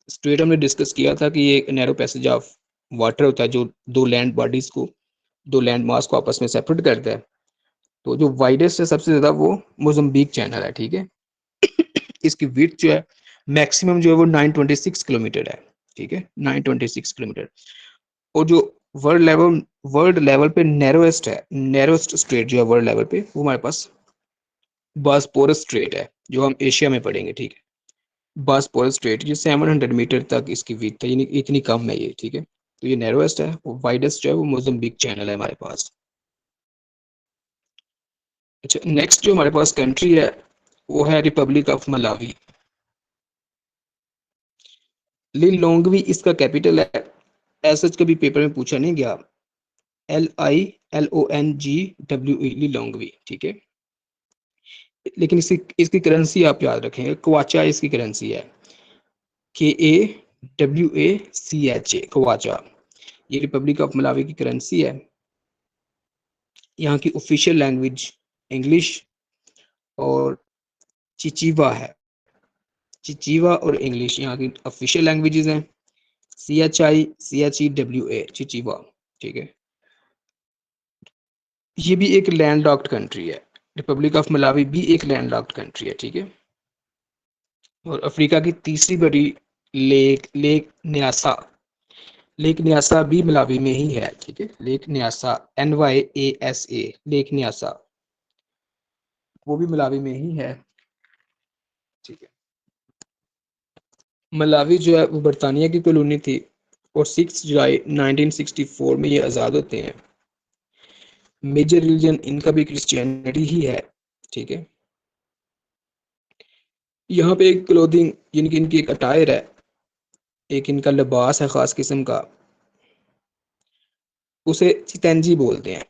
स्ट्रेट हमने डिस्कस किया था कि ये एक नैरो पैसेज ऑफ वाटर होता है जो दो लैंड बॉडीज को, दो लैंड मास को आपस में सेपरेट करता है। तो जो वाइडेस्ट है सबसे ज़्यादा वो मोज़म्बिक चैनल है, ठीक है। इसकी विड्थ जो है मैक्सिमम जो है वो 926 किलोमीटर है, ठीक है, 926 किलोमीटर। और जो वर्ल्ड लेवल पे नैरोएस्ट है, नैरोएस्ट स्ट्रेट जो है वर्ल्ड लेवल पे, वो हमारे पास बॉस्पोरस स्ट्रेट है, जो हम एशिया में पढ़ेंगे, ठीक है। बॉस्पोरस स्ट्रेट ये 700 मीटर तक इसकी विड्थ है, यानी इतनी कम है ये, ठीक है। तो ये नैरोएस्ट है, वाइडेस्ट जो है वो मोज़म्बिक चैनल है हमारे पास। अच्छा, नेक्स्ट जो हमारे पास कंट्री है वो है रिपब्लिक ऑफ मलावी। लिलोंगवी इसका कैपिटल है, ऐसा कभी पेपर में पूछा नहीं गया, LILONGWE, लिलोंगवी, ठीक है। लेकिन इसकी इसकी करेंसी आप याद रखेंगे, क्वाचा इसकी करेंसी है, KAWACHA, क्वाचा। ये रिपब्लिक ऑफ मलावी की करेंसी है। यहाँ की ऑफिशियल लैंग्वेज इंग्लिश और चिचीवा है, चिचीवा और इंग्लिश यहाँ की ऑफिशियल लैंग्वेजेस हैं, CHICHEWA, चिचीवा, ठीक है। ये भी एक लैंड लॉक्ड कंट्री है, रिपब्लिक ऑफ मलावी भी एक लैंड लॉक्ड कंट्री है, ठीक है। और अफ्रीका की तीसरी बड़ी लेक न्यासा भी मलावी में ही है, ठीक है। Lake Nyasa, NYASA, lake Nyasa, वो भी मलावी में ही है, ठीक है। मलावी जो है वो बरतानिया की कॉलोनी थी और 6 जुलाई 1964 में ये आज़ाद होते हैं। मेजर रिलीजन इनका भी क्रिश्चियनिटी ही है, ठीक है। यहाँ पे एक क्लोथिंग, यानी कि इनकी एक अटायर है, एक इनका लिबास है ख़ास किस्म का, उसे चितंजी बोलते हैं,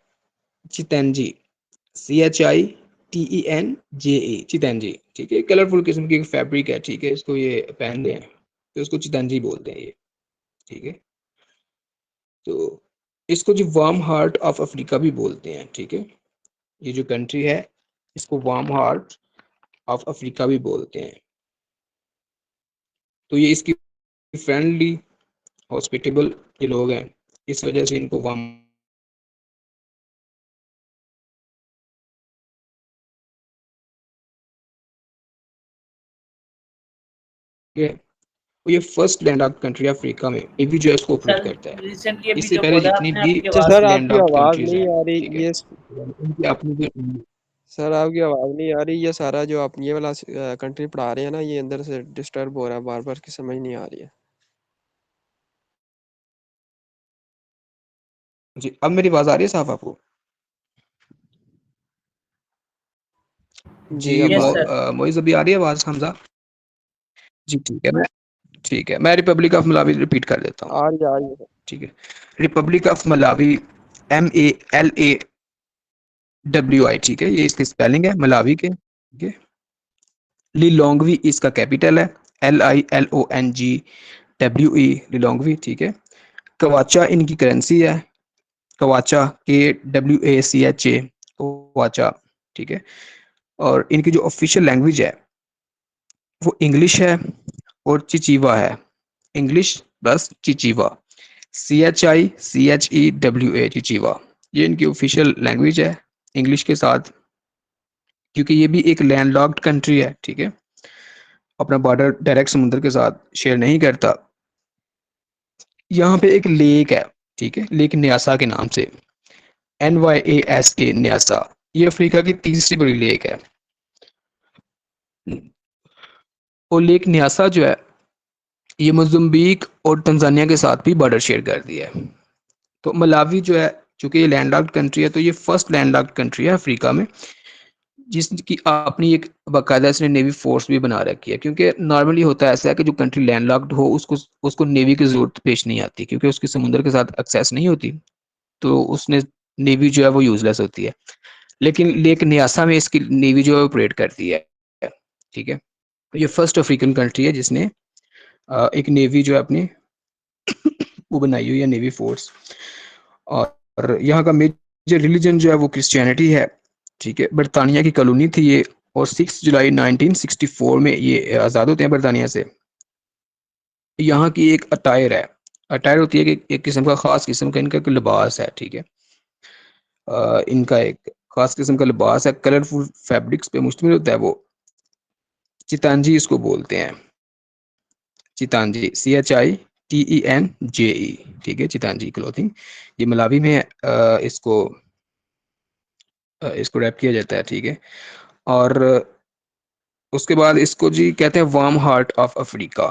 चितंजी, CHITENJE, चितंजी, ठीक है। कलरफुल किस्म की एक फैब्रिक है, ठीक है, इसको ये पहनते हैं तो उसको चितंजी बोलते हैं ये, ठीक है। तो इसको जो वार्म हार्ट ऑफ अफ्रीका भी बोलते हैं, ठीक है। ये जो कंट्री है इसको वार्म हार्ट ऑफ अफ्रीका भी बोलते हैं। तो ये इसकी फ्रेंडली हॉस्पिटेबल ये लोग हैं, इस वजह से इनको वार्म है। और ये first land locked country Africa में ये भी जो है इसको ऑपरेट करता है। रिसेंटली अभी इससे जो पहले बोला जितनी आपने, भी आपकी अच्छा आवाज सर, लैंड आपकी लॉक्ड आवाज कंट्रीज नहीं हैं, आ रही ठीक है, ये। उनकी अपनी सर आपकी आवाज नहीं आ रही, ये सारा जो आप ये वाला कंट्री पढ़ा रहे हैं ना, ये अंदर से डिस्टर्ब हो रहा है बार बार, की समझ नहीं आ रही है। जी, अब मेरी आवाज आ रही है साफ आपको? जी, जी अब यस आ रही सर। है। मोइज अभी आ रही है आवाज हमजा? जी ठीक है, मैं रिपब्लिक ऑफ मलावी रिपीट कर देता हूँ, आ रही है। ठीक है। रिपब्लिक ऑफ मलावी, MALAWI, ठीक है, ये इसकी स्पेलिंग है मलावी के, ठीक है। लिलोंगवी इसका कैपिटल है, LILONGWE, लिलोंगवी, ठीक है। कवाचा इनकी करेंसी है, कवाचा, KWACHA, कवाचा, ठीक है। और इनकी जो ऑफिशियल लैंग्वेज है वो इंग्लिश है और चिचीवा है, इंग्लिश प्लस चिचीवा, CHICHEWA, चिचीवा, ये इनकी ऑफिशियल लैंग्वेज है इंग्लिश के साथ, क्योंकि ये भी एक लैंडलॉक्ड कंट्री है, ठीक है, अपना बॉर्डर डायरेक्ट समुद्र के साथ शेयर नहीं करता। यहाँ पे एक लेक है, ठीक है, लेक न्यासा के नाम से, NYASA, न्यासा। ये अफ्रीका की तीसरी बड़ी लेक है। और लेक न्यासा जो है ये मोज़म्बिक और तंजानिया के साथ भी बॉर्डर शेयर करती है। तो मलावी जो है, चूंकि ये लैंडलॉक्ड कंट्री है, तो ये फर्स्ट लैंडलॉक्ड कंट्री है अफ्रीका में जिसकी अपनी एक बाकायदा इसने नेवी फोर्स भी बना रखी है। क्योंकि नॉर्मली होता है ऐसा है कि जो कंट्री लैंडलॉक्ड हो उसको उसको नेवी की जरूरत पेश नहीं आती, क्योंकि उसकी समुद्र के साथ एक्सेस नहीं होती, तो उसने नेवी जो है वो यूजलेस होती है। लेकिन लेक न्यासा में इसकी नेवी जो है ऑपरेट करती है, ठीक है। ये फर्स्ट अफ्रीकन कंट्री है जिसने एक नेवी जो है अपनी वो बनाई हुई है, नेवी फोर्स। और यहाँ का मेजर रिलीजन जो है वो क्रिश्चियनिटी है, ठीक है। बरतानिया की कॉलोनी थी ये, और 6 जुलाई 1964 में ये आज़ाद होते हैं बरतानिया से। यहाँ की एक अटायर है, अटायर होती है कि एक किस्म का ख़ास किस्म का इनका लिबास है, ठीक है। इनका एक ख़ास किस्म का लिबास है, कलरफुल फैब्रिक्स पे मुश्तमिल होता है वो। चितांजी इसको बोलते हैं, चितांजी, CHITENJE, ठीक है, चितांजी क्लोथिंग। ये मलावी में इसको इसको रैप किया जाता है, ठीक है। और उसके बाद इसको जी कहते हैं वार्म हार्ट ऑफ अफ्रीका,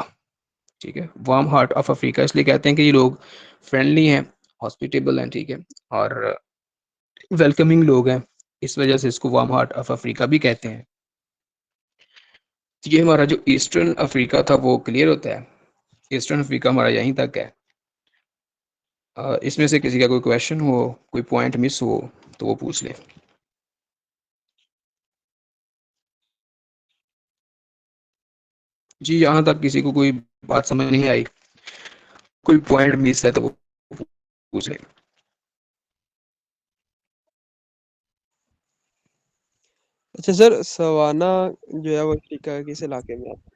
ठीक है। वार्म हार्ट ऑफ अफ्रीका इसलिए कहते हैं कि ये लोग फ्रेंडली हैं, हॉस्पिटेबल हैं, ठीक है, और वेलकमिंग लोग हैं, इस वजह से इसको वार्म हार्ट ऑफ अफ्रीका भी कहते हैं। ये हमारा जो ईस्टर्न अफ्रीका था वो क्लियर होता है। ईस्टर्न अफ्रीका हमारा यहीं तक है। इसमें से किसी का कोई क्वेश्चन हो, कोई पॉइंट मिस हो तो वो पूछ ले। जी, यहाँ तक किसी को कोई बात समझ नहीं आई, कोई पॉइंट मिस है तो वो पूछ ले। अच्छा सर, सवाना जो है वो अफ्रीका के किस इलाके में आता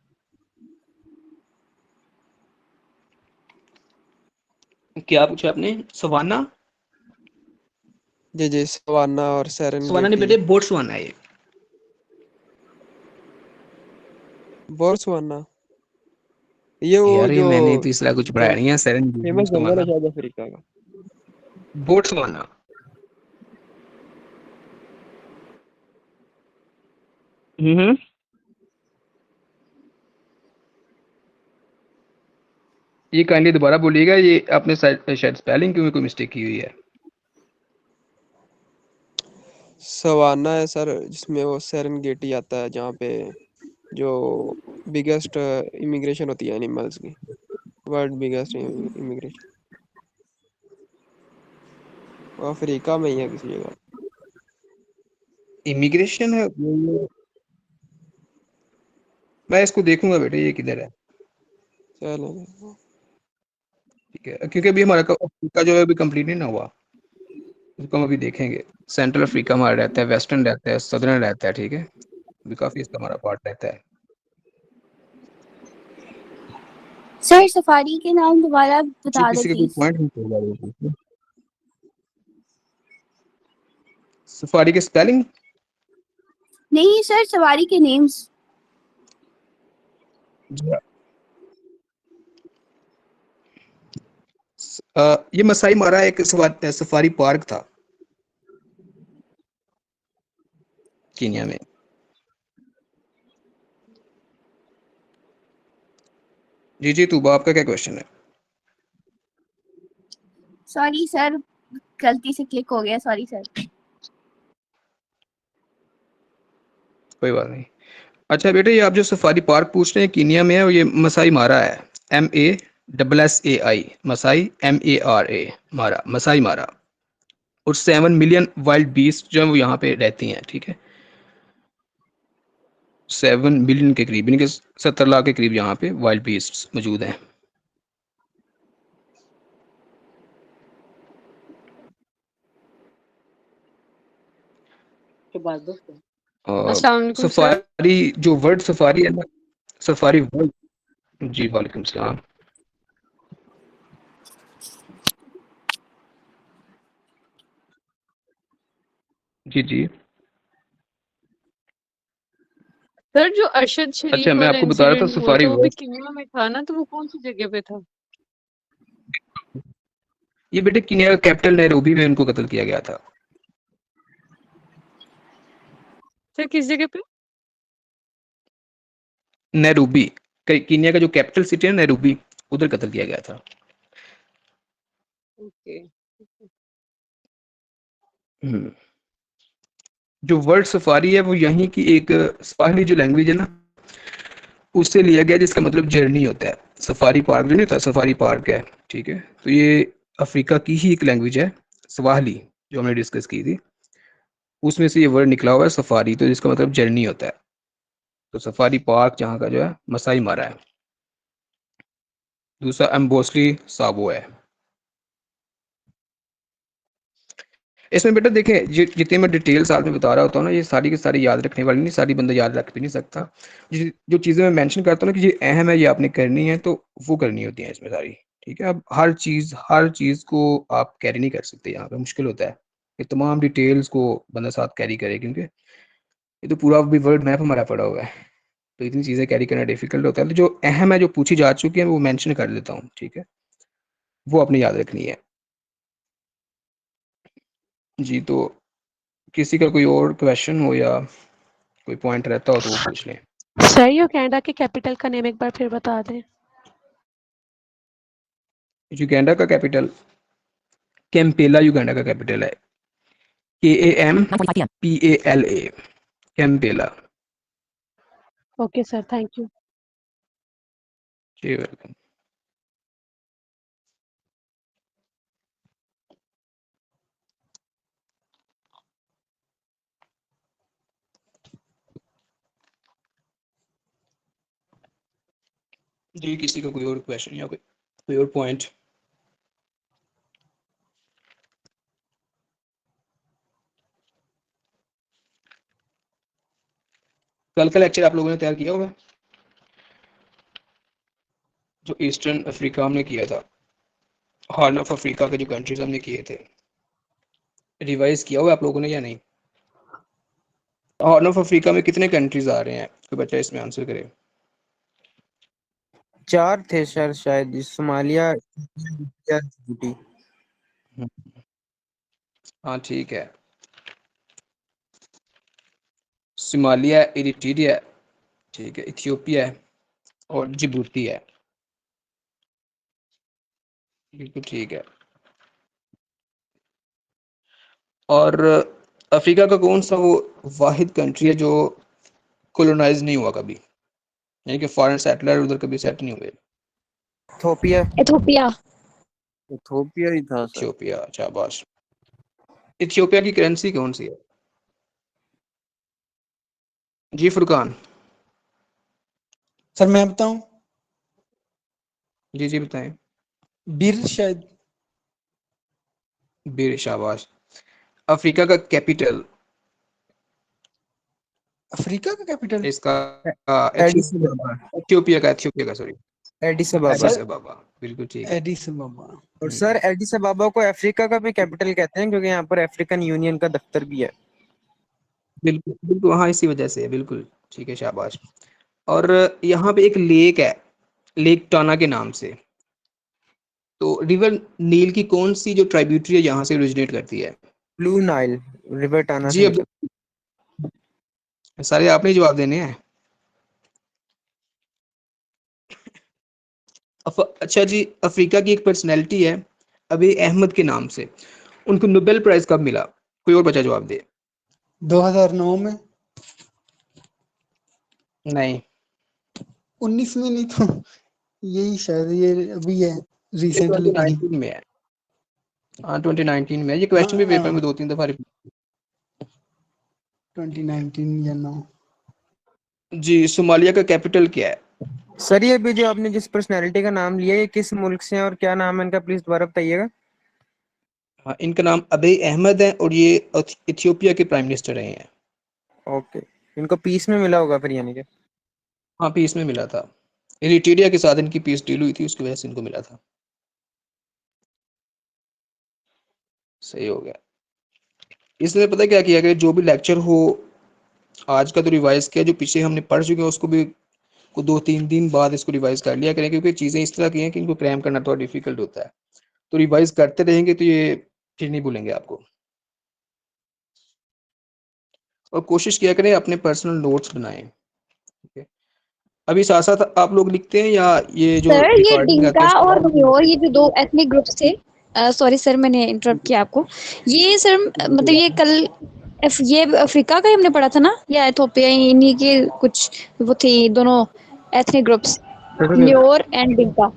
क्या पूछा आपने? सवाना? है? जी जी, सवाना और सवाना नहीं सेरेनगेटी। बेटे, बोट्सवाना है ये। बोत्सवाना, ये वो यार ये जो मैंने तो इसलिए कुछ पढ़ाया नहीं है, फेमस सेरेंगेटी जंगल है सवाना, शायद अफ्रीका का। बोट्सवाना। हम्म। ये काइंडली दोबारा बोलिएगा, ये आपने शायद शायद स्पेलिंग की में कोई मिस्टेक की हुई है। सवाना है सर, जिसमें वो सेरेनगेटी आता है, जहाँ पे जो बिगेस्ट इमिग्रेशन होती है एनिमल्स की, वर्ल्ड बिगेस्ट इमिग्रेशन, वो अफ्रीका में ही है किसी जगह। इमिग्रेशन है मैं इसको देखूंगा बेटे ये किधर है, चलो। ठीक है, क्योंकि अभी हमारा अफ्रीका जो है अभी कंप्लीट नहीं ना हुआ, उसको हम अभी देखेंगे। सेंट्रल अफ्रीका हमारा रहता है, वेस्टर्न रहता है, सदर्न रहता है, ठीक है, अभी काफी इसका हमारा पार्ट रहता है। सर सफारी के नाम दोबारा जी, बता दो किसी का कोई प्लीज। पॉइंट नहीं होगा वो पूछना। सफारी के स्पेलिंग? नहीं सर, सवारी के नेम्स। ये मसाई मारा एक सफारी पार्क था कीनिया में। जी जी, तूबा आपका क्या क्वेश्चन है? सॉरी सर, गलती से क्लिक हो गया, सॉरी सर। कोई बात नहीं। अच्छा बेटे, ये आप जो सफारी पार्क पूछ रहे हैं कीनिया में है, और ये मसाई मारा है, MASSAI, मसाई, MARA, मारा, मसाई मारा। और 7 मिलियन वाइल्ड बीस्ट जो है वो यहाँ पे रहती हैं, ठीक है। 7 मिलियन के करीब, इनके 70 लाख के करीब यहाँ पे वाइल्ड बीस्ट मौजूद हैं। और अस्सलाम वालेकुम सर। सफारी जो वर्ड सफारी है ना, सफारी वर्ड। जी वालेकुम सलाम। जी जी। सर जो अरशद शरीफ अच्छा, मैं वाला आपको बता रहा था इंसिडेंट हुआ सफारी था वो भी वर्ड। केन्या में था ना, तो वो कौन सी जगह पे था? ये बेटे केन्या का कैपिटल नैरोबी में उनको कत्ल किया गया था। सर किस जगह पे? नैरोबी, केन्या का जो कैपिटल सिटी है नैरोबी, उधर कत्ल किया गया था। ओके। जो वर्ड सफारी है वो यहीं की एक स्वाहिली जो लैंग्वेज है ना, उससे लिया गया, जिसका मतलब जर्नी होता है। सफारी पार्क जो नहीं होता, सफारी पार्क है, ठीक है, तो ये अफ्रीका की ही एक लैंग्वेज है, स्वाहिली, जो हमने डिस्कस की थी, उसमें से ये वर्ड निकला हुआ है सफारी, तो जिसका मतलब जर्नी होता है। तो सफारी पार्क जहाँ का जो है मसाई मारा है। दूसरा एम्बोसली साबो है। इसमें बेटा देखें, जितने मैं डिटेल साथ में बता रहा होता हूँ ना, ये सारी की सारी याद रखने वाली नहीं, सारी बंदा याद रख भी नहीं सकता। जो चीज़ें मैं मेंशन करता हूँ ना कि ये अहम है, ये आपने करनी है, तो वो करनी होती है इसमें सारी। ठीक है, अब हर चीज़ को आप कैरी नहीं कर सकते, यहाँ पे मुश्किल होता है कि तमाम डिटेल्स को बंदा साथ कैरी करे, क्योंकि ये तो पूरा भी वर्ल्ड मैप हमारा पड़ा हुआ है, तो इतनी चीज़ें कैरी करना डिफिकल्ट होता है। तो जो अहम है, जो पूछी जा चुकी है, वो मेंशन कर देता हूँ, ठीक है, वो आपने याद रखनी है। जी, तो किसी का कोई और क्वेश्चन हो या कोई पॉइंट रहता हो तो वो पूछ लें। सर ये कनाडा के कैपिटल का नेम एक बार फिर बता दें। युगांडा का कैपिटल कैम्पेला, युगांडा का कैपिटल है, KAMPALA, Kampala. Okay sir, thank you. जी वेलकम। जी, किसी का कोई और क्वेश्चन या कोई और पॉइंट? कल का लेक्चर आप लोगों ने तैयार किया होगा, जो ईस्टर्न अफ्रीका हमने किया था, हॉर्न ऑफ अफ्रीका के जो कंट्रीज हमने किए थे, रिवाइज किया होगा आप लोगों ने या नहीं? हॉर्न ऑफ अफ्रीका में कितने कंट्रीज आ रहे हैं, कोई बच्चा इसमें आंसर करे? 4 थे सर, शायद सोमालिया, इथियोपिया, जिबूटी। हाँ ठीक है, सोमालिया, इरिट्रिया, ठीक है, इथियोपिया है और जिबूती है, बिल्कुल ठीक है। और अफ्रीका का कौन सा वो वाहिद कंट्री है जो कोलोनाइज नहीं हुआ कभी, यानी कि फॉरेन सेटलर उधर कभी सेट नहीं हुए? इथियोपिया। इथोपिया। इथियोपिया ही था सर। इथियोपिया, शाबाश। इथियोपिया की करेंसी कौन सी है? जी फुरकान। सर मैं बताऊं, जी जी बताएं। बीर शायद। बीर, शाबाश। अफ्रीका का कैपिटल अफ्रीका का कैपिटल इसका एडिस एथियोपिया अबाबा। का, एथियोपिया का सॉरी, एडिस अबाबा। एडिस अबाबा, बिल्कुल ठीक है। एडिस अबाबा। और सर एडिस अबाबा को अफ्रीका का भी कैपिटल कहते हैं, क्योंकि यहाँ पर अफ्रीकन यूनियन का दफ्तर भी है। बिल्कुल बिल्कुल, हाँ इसी वजह से है, बिल्कुल ठीक है, शाबाश। और यहाँ पे एक लेक है, लेक टाना के नाम से। तो रिवर नील की कौन सी जो ट्राइब्यूटरी है यहाँ से ओरिजिनेट करती है? ब्लू नाइल रिवर टाना से जी, अब निकल। सारे आपने ही जवाब देने हैं। अच्छा जी, अफ्रीका की एक पर्सनैलिटी है अबे अहमद के नाम से, उनको नोबेल प्राइज कब मिला? कोई और बच्चा जवाब दे। 2009 में। नहीं, 19 में नहीं तो यही शायद, ये अभी है ये रिसेंटली कहीं। 2019 में है। हाँ 2019 में है। ये क्वेश्चन भी पेपर हाँ में 2-3 दफा 2019 या 9। जी, सोमालिया का कैपिटल क्या है? सर ये भी जो आपने जिस पर्सनैलिटी का नाम लिया, ये किस मुल्क से हैं और क्या नाम है इनका, प्लीज दोबारा बताइएगा। हाँ, इनका नाम अबे अहमद है और ये इथियोपिया के प्राइम मिनिस्टर रहे हैं। ओके, इनको पीस में मिला होगा फिर, यानी कि। हाँ, पीस में मिला था, इरिट्रिया के साथ इनकी पीस डील हुई थी, उसकी वजह से इनको मिला था। सही हो गया। इसने पता क्या किया कि जो भी लेक्चर हो आज का तो रिवाइज किया, जो पीछे हमने पढ़ चुके हैं उसको भी को 2-3 दिन बाद इसको रिवाइज कर लिया करें, क्योंकि चीज़ें इस तरह की हैं कि इनको क्रैम करना थोड़ा डिफिकल्ट होता है। तो रिवाइज करते रहेंगे तो ये फिर नहीं भूलेंगे आपको। और कोशिश किया करें अपने पर्सनल नोट्स बनाएं, ठीक है। अभी साथ साथ आप लोग लिखते हैं या ये जो सर ये रिकॉर्डिंग आती है डिंका उसके और बाद भी म्योर, लिखते ये जो दो एथनिक ग्रुप्स थे, सॉरी सर मैंने इंटरप्ट किया आपको। ये सर मतलब ये कल ये अफ्रीका का ही हमने पढ़ा था ना, या इथोपिया, इन्हीं के कुछ वो थी दोनों एथनिक ग्रुप्स, न्योर एंड डिंका।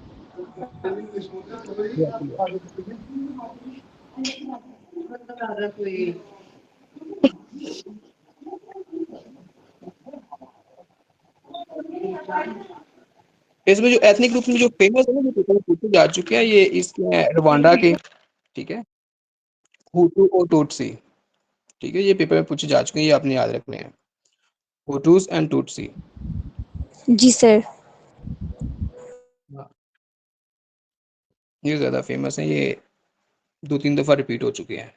इसमें जो एथनिक ग्रुप में जो फेमस है ना, जो पेपर पूछे जा चुके हैं, ये इसमें रवांडा के, ठीक है, हुटू और टूटसी, ठीक है, ये पेपर में पूछे जा चुके हैं, ये आपने याद रखने हैं, हुटूस एंड टूटसी। Ji sir. ये ज्यादा फेमस है, ये 2-3 दफा रिपीट हो चुके हैं।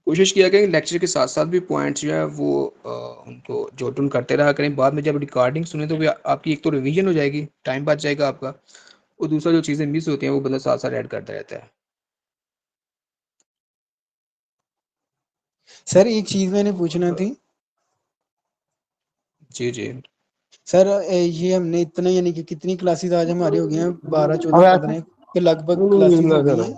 कोशिश किया करें लेक्चर के साथ साथ भी पॉइंट्स जो है वो उनको जॉट डाउन करते रहा करें। बाद में जब रिकॉर्डिंग सुने तो भी आपकी एक तो रिवीजन हो जाएगी, टाइम बच जाएगा आपका, और दूसरा जो चीज़ें मिस होती हैं वो बंदा साथ साथ ऐड करता रहता है। सर एक चीज मैंने पूछना थी जी जी। सर, ये हमने इतना यानी कि कितनी क्लासेस आज हमारी हो गई हैं, 12 14 15 के लगभग क्लासेस हो गई हैं।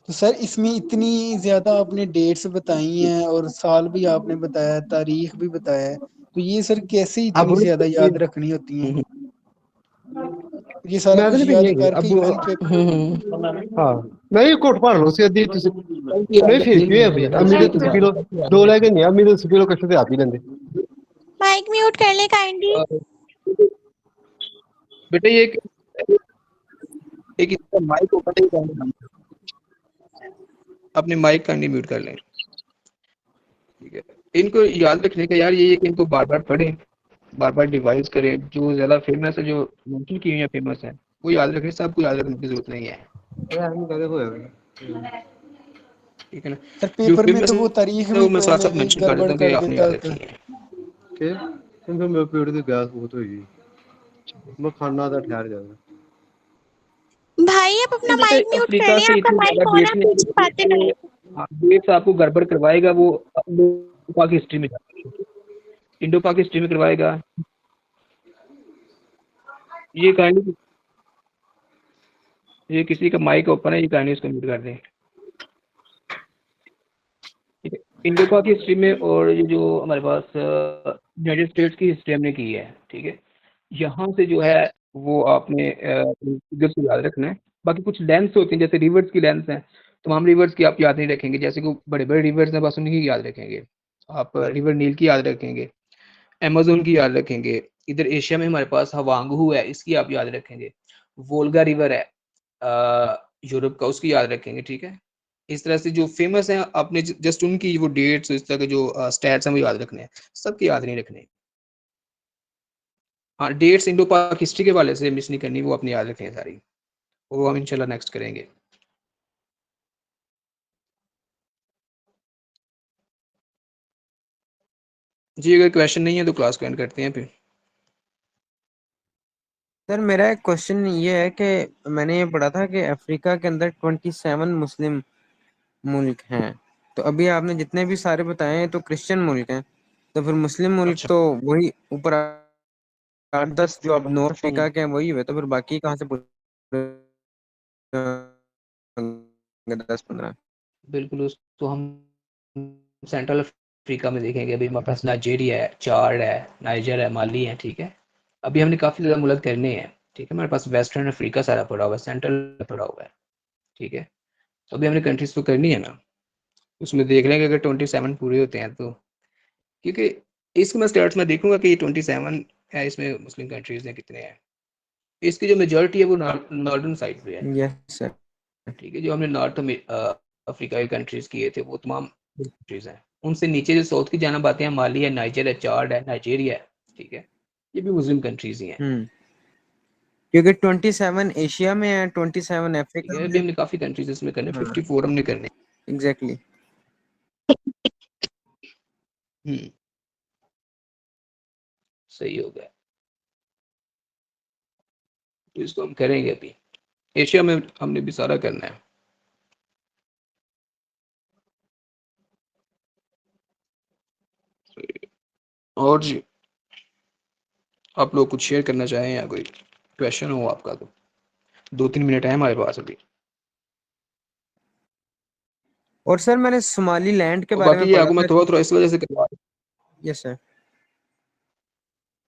तो सर इसमें इतनी ज्यादा आपने डेट्स बताई हैं और साल भी आपने बताया, तारीख भी बताया है, तो ये सर कैसे इतनी ज्यादा याद रखनी होती हैं? ये सारा कुछ याद करके इवेंट पे। नहीं कोट पार लो से दी नहीं फिर क्यों है अमीर तो किलो दो लेके नहीं अमीर तो किलो कष्ट से आप ही लेंगे। माइक म्यूट कर ले काइंडली। बेटा ये एक इसका माइक ओपन है, अपने माइक का म्यूट कर लें, ठीक है। इनको याद रखने का यार ये है कि इनको बार बार पढ़ें, बार बार डिवाइस करें, जो ज्यादा फेमस है, जो मेंशन की हुई है फेमस है, वो याद रखें, सबको याद रखने की जरूरत नहीं है, ठीक है ना। सर जो पेपर में फेमस तो वो तारीख है भी वो मैं साथ साथ मेंशन कर गड़बड़ देता हूँ कि कर आपने देता याद है। रखनी है। के तुम मेरे पेट की गैस बहुत होगी, मैं खाना था ठहर जाएगा। भाई आप अपना जैसे माइक म्यूट कर अफ्रीका लें, से आपका इतनी माइक ज्यादा ऑन है, डेट्स आप पीछे बातें करें। डेट्स आपको गड़बड़ करवाएगा वो इंडो पाक हिस्ट्री में, इंडो पाक हिस्ट्री में करवाएगा। ये कहानी, ये किसी का माइक ओपन है, ये कहानी उसको म्यूट कर दें, ठीक है। इंडो पाक हिस्ट्री में, और ये जो हमारे पास यूनाइटेड स्टेट्स की हिस्ट्री हमने की है, ठीक है, यहाँ से जो है वो आपने फिगर्स को याद रखना है। बाकी कुछ लेंस होती हैं, जैसे रिवर्स की लेंस हैं, तमाम रिवर्स की आप याद नहीं रखेंगे, जैसे कि बड़े बड़े रिवर्स हैं बस उन्हीं की याद रखेंगे आप, रिवर नील की याद रखेंगे, अमेजोन की याद रखेंगे, इधर एशिया में हमारे पास हवांगहू है, इसकी आप याद रखेंगे, वोल्गा रिवर है यूरोप का, उसकी याद रखेंगे, ठीक है। इस तरह से जो फेमस है आपने जस्ट उनकी वो डेट्स, इस तरह के जो स्टैट्स हैं वो याद रखने हैं, सबके याद नहीं रखने। हाँ, डेट्स इंडो पाक हिस्ट्री के वाले से मिस नहीं करनी, वो अपनी याद रखें सारी, वो हम इंशाल्लाह नेक्स्ट करेंगे। जी अगर क्वेश्चन नहीं है तो क्लास को एंड करते हैं फिर। सर मेरा एक क्वेश्चन ये है कि मैंने ये पढ़ा था कि अफ्रीका के अंदर 27 मुस्लिम मुल्क हैं, तो अभी आपने जितने भी सारे बताए हैं तो क्रिश्चियन मुल्क हैं, तो फिर मुस्लिम मुल्क अच्छा, तो वही ऊपर 8-10 जो अब नॉर्थ अफ्रीका के हैं वही हुए, तो फिर बाकी कहाँ से 10-15? बिल्कुल, उस तो हम सेंट्रल अफ्रीका में देखेंगे। अभी हमारे पास नाइजीरिया है, चाड है, नाइजर है, माली है, ठीक है। अभी हमने काफ़ी ज़्यादा मुल्क करने हैं, ठीक है। हमारे पास वेस्टर्न अफ्रीका सारा पड़ा हुआ है, सेंट्रल पड़ा हुआ है, ठीक है। तो अभी हमने कंट्रीज तो करनी है ना, उसमें देख लेंगे अगर 27 पूरे होते हैं तो, क्योंकि इसके मैं स्टेट्स में देखूंगा कि 27 है, इसमें मुस्लिम कंट्रीज हैं कितने हैं। इसकी जो मेजोरिटी है वो नॉर्दर्न साइड पे है, यस सर। ठीक है। जो हमने नॉर्थ अफ्रीका के कंट्रीज किए थे वो तमाम कंट्रीज हैं। उनसे नीचे जो साउथ की जानब आते हैं, माली है, नाइजर है, चाड है, नाइजीरिया है, ठीक है, ये भी मुस्लिम कंट्रीज ही हैं। क्योंकि 27 एशिया में है, 27 ठीक अफ्रीका है, में अभी है। हमने काफी कंट्रीज इसमें करने, हाँ 54 हमने करने। एग्जैक्टली। सही हो गया, तो इसको हम करेंगे अभी। एशिया में हमने भी सारा करना है। और जी आप लोग कुछ शेयर करना चाहें या कोई क्वेश्चन हो आपका, तो 2-3 मिनट है हमारे पास अभी। और सर मैंने सोमाली लैंड के और बारे में बाकी ये पढ़ा आपको मैं था थोड़ा कि थोड़ा इस वजह से करवा यस सर।